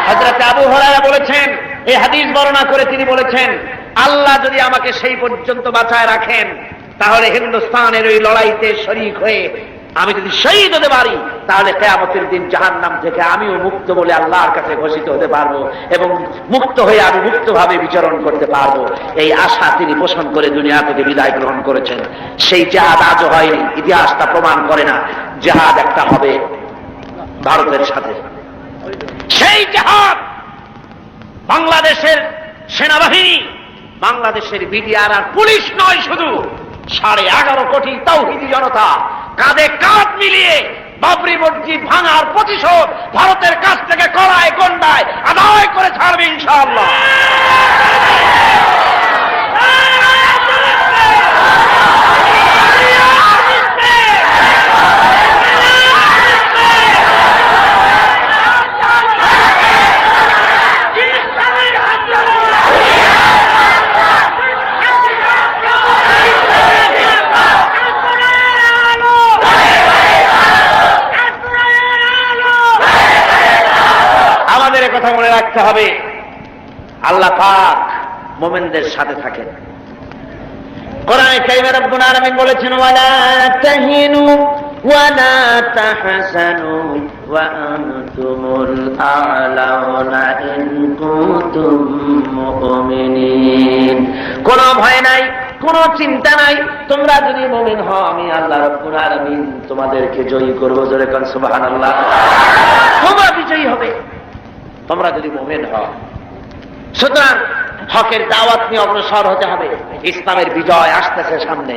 হযরত আবু হুরায়রা বলেছেন, এই হাদিস বর্ণনা করে তিনি বলেছেন, আল্লাহ যদি আমাকে সেই পর্যন্ত বাঁচায় রাখেন তাহলে হিন্দুস্তানের ওই লড়াইতে শরীক হয়ে আমি যদি শহীদ হতে পারি তাহলে কিয়ামতের দিন জাহান্নাম থেকে আমিও মুক্ত বলে আল্লাহর কাছে ঘোষিত হতে পারবো এবং মুক্ত হয়ে আমি মুক্তভাবে বিচরণ করতে পারবো। এই আশা তিনি পোষণ করে দুনিয়া থেকে বিদায় গ্রহণ করেছেন। সেই জিহাদ আজও হয়নি, ইতিহাস তা প্রমাণ করে না। জিহাদ একটা হবে ভারতের সাথে। সেই জিহাদ বাংলাদেশের সেনাবাহিনী, বাংলাদেশের বিডিআর আর পুলিশ নয়, শুধু 11.5 কোটি তাওহীদি জনতা কাঁধে কাঁধ মিলিয়ে বাবরি মসজিদ ভাঙার প্রতিশোধ ভারতের কাছ থেকে কড়ায় গন্ডায় আদায় করে ছাড়বে ইনশাআল্লাহ। কথা মনে রাখতে হবে, আল্লাহ পাক মুমিনদের সাথে থাকেন। কোরআনে কারিমে রব্বুল আলামিন বলেছেন, ওয়ালা তাহিনু ওয়ালা তাহসানু ওয়া আনতুমুল আ'লাউনা ইন কুনতুম মুমিনিন। কোন ভয় নাই, কোন চিন্তা নাই, তোমরা যদি মুমিন হও আমি আল্লাহ রব্বুল আলামিন তোমাদেরকে জয়ী করব। জোরে কোন সুবহানাল্লাহ। তোমরা বিজয়ী হবে তোমরা যদি মুমিন হও। সুতরাং হকের দাওয়াত নিয়ে অগ্রসর হতে হবে। ইসলামের বিজয় আসতেছে সামনে,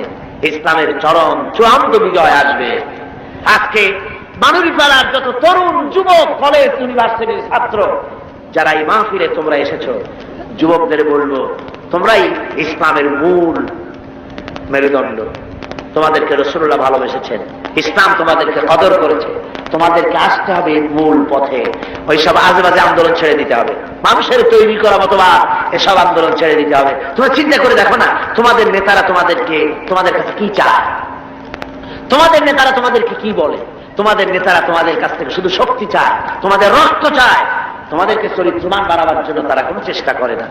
ইসলামের চরম চূড়ান্ত বিজয় আসবে। আজকে মানবীপাড়ার যত তরুণ যুবক, কলেজ ইউনিভার্সিটির ছাত্র যারা এই মাহফিলে তোমরা এসেছো, যুবকদের বলবো তোমরাই ইসলামের মূল মেরুদণ্ড। তোমাদেরকে রাসূলুল্লাহ ভালোবেসেছেন, ইসলাম তোমাদেরকে কদর করেছে, তোমাদেরকে আসতে হবে মূল পথে। ওইসব আজেবাজে আন্দোলন ছেড়ে দিতে হবে, মানুষের তৈরি করা মতবাদ এসব আন্দোলন ছেড়ে দিতে হবে। তোমরা চিন্তা করে দেখো না, তোমাদের নেতারা তোমাদের কাছে কি চায়, তোমাদের নেতারা তোমাদেরকে কি বলে। তোমাদের নেতারা তোমাদের কাছ থেকে শুধু শক্তি চায়, তোমাদের রক্ত চায়, তোমাদেরকে চরিত্রবান বানাবার জন্য তারা কোনো চেষ্টা করে না।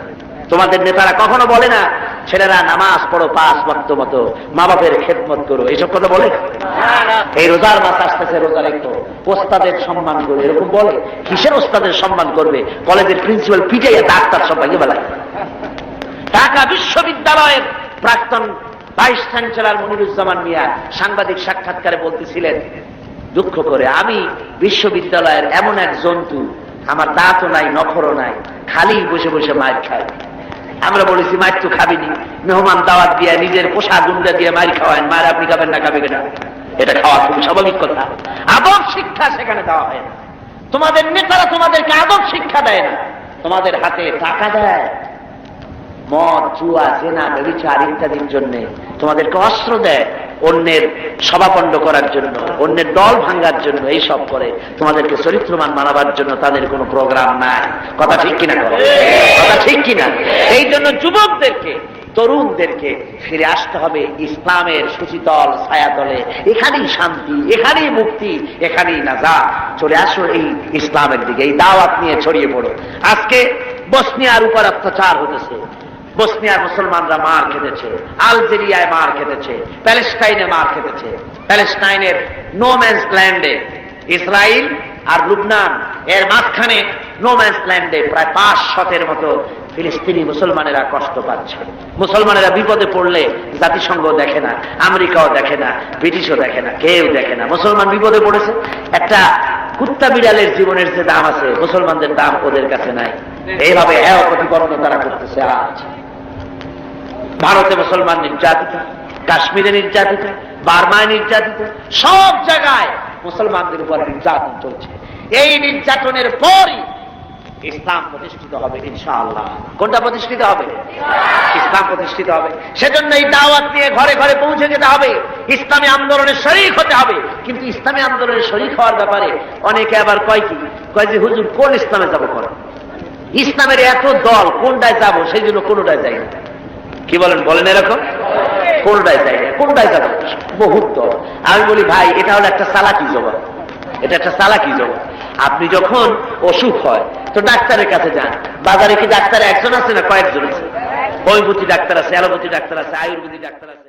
তোমাদের নেতারা কখনো বলে না ছেলেরা নামাজ পড়ো 5 ওয়াক্ত মতো, মা বাপের খেদমত করো, এইসব কথা বলে? এই রোজার মাস আসতেছে, রোজা রেখো, ওস্তাদের সম্মান করো, এরকম বলে? কিসের ওস্তাদের সম্মান করবে? কলেজের প্রিন্সিপাল পিটাইয়া ডাক্তার সব ভাঙিয়ে বেলায়। ঢাকা বিশ্ববিদ্যালয়ের প্রাক্তন ভাইস চ্যান্সেলর মনিরুজ্জামান মিয়া সাংবাদিক সাক্ষাৎকারে বলতেছিলেন দুঃখ করে, আমি বিশ্ববিদ্যালয়ের এমন এক জন্তু, আমার দাঁতও নাই, নখরও নাই, খালি বসে বসে মার খায়। আমরা বলেছি মার তো খাবিনি, মেহমান দাওয়াত দিয়ে নিজের পোষা গুন্ডা দিয়ে মার খাওয়ায়, মার আপনি খাবেন না, খাবে কিনা? এটা খাওয়া খুব স্বাভাবিক কথা। আদব শিক্ষা সেখানে দেওয়া হয় না। তোমাদের নেতারা তোমাদেরকে আদব শিক্ষা দেয় না, তোমাদের হাতে টাকা দেয় মদ, জুয়া, জেনা, ব্যভিচার ইত্যাদির জন্য, তোমাদেরকে অস্ত্র দেয় অন্যের সভাপণ্ড করার জন্য, অন্যের দল ভাঙ্গার জন্য, এইসব করে। তোমাদেরকে চরিত্রবান বানাবার জন্য তাদের কোনো প্রোগ্রাম নাই। কথা ঠিক কিনা? কথা ঠিক কিনা? এই জন্য যুবকদেরকে, তরুণদেরকে ফিরে আসতে হবে ইসলামের সুশীতল ছায়াতলে। এখানেই শান্তি, এখানেই মুক্তি, এখানেই নাজাত। চলে আসো এই ইসলামের দিকে, এই দাওয়াত নিয়ে ছড়িয়ে পড়ো। আজকে বসনিয়ার উপর অত্যাচার হতেছে, বসনিয়ার মুসলমানরা মার খেতেছে, আলজেরিয়ায় মার খেতেছে, প্যালেস্টাইনে মার খেতেছে। প্যালেস্টাইনের নো ম্যানস ল্যান্ডে, ইসরায়েল আর লুবনান এর মাঝখানে নো ম্যানস ল্যান্ডে প্রায় 500-এর মতো ফিলিস্তিনি মুসলমানেরা কষ্ট পাচ্ছে। মুসলমানেরা বিপদে পড়লে জাতিসংঘ দেখে না, আমেরিকাও দেখে না, ব্রিটিশও দেখে না, কেউ দেখে না। মুসলমান বিপদে পড়েছে, একটা কুত্তা বিড়ালের জীবনের যে দাম আছে মুসলমানদের দাম ওদের কাছে নাই। এইভাবে হেয় প্রতিপন্ন তারা করতেছে। আজ ভারতে মুসলমান নির্যাতিত, কাশ্মীরে নির্যাতিত, বার্মায় নির্যাতিত, সব জায়গায় মুসলমানদের উপর নির্যাতন চলছে। এই নির্যাতনের পরই ইসলাম প্রতিষ্ঠিত হবে ইনশাআল্লাহ। কোনটা প্রতিষ্ঠিত হবে? ইসলাম প্রতিষ্ঠিত হবে। সেজন্য এই দাওয়াত নিয়ে ঘরে ঘরে পৌঁছে যেতে হবে, ইসলামী আন্দোলনের শরীক হতে হবে। কিন্তু ইসলামী আন্দোলনের শরীক হওয়ার ব্যাপারে অনেকে আবার কয় কি, কয় যে হুজুর কোন ইসলামে যাবো, করেন ইসলামের এত দল, কোনটায় যাবো, সেই জন্য কোনটায় যাই না। কি বলেন, বলেন এরকম? কোনটায় যাই না, কোনটায় যাবো, বহুত দল। আমি বলি ভাই, এটা হলো একটা চালাকি জবাব, এটা একটা চালাকি জবাব। আপনি যখন অসুখ হয় তো ডাক্তারের কাছে যান। বাজারে কি ডাক্তার একজন আছে না কয়েকজন আছে? হোমিওপ্যাথি ডাক্তার আছে, অ্যালোপ্যাথি ডাক্তার আছে, আয়ুর্বেদিক ডাক্তার আছে।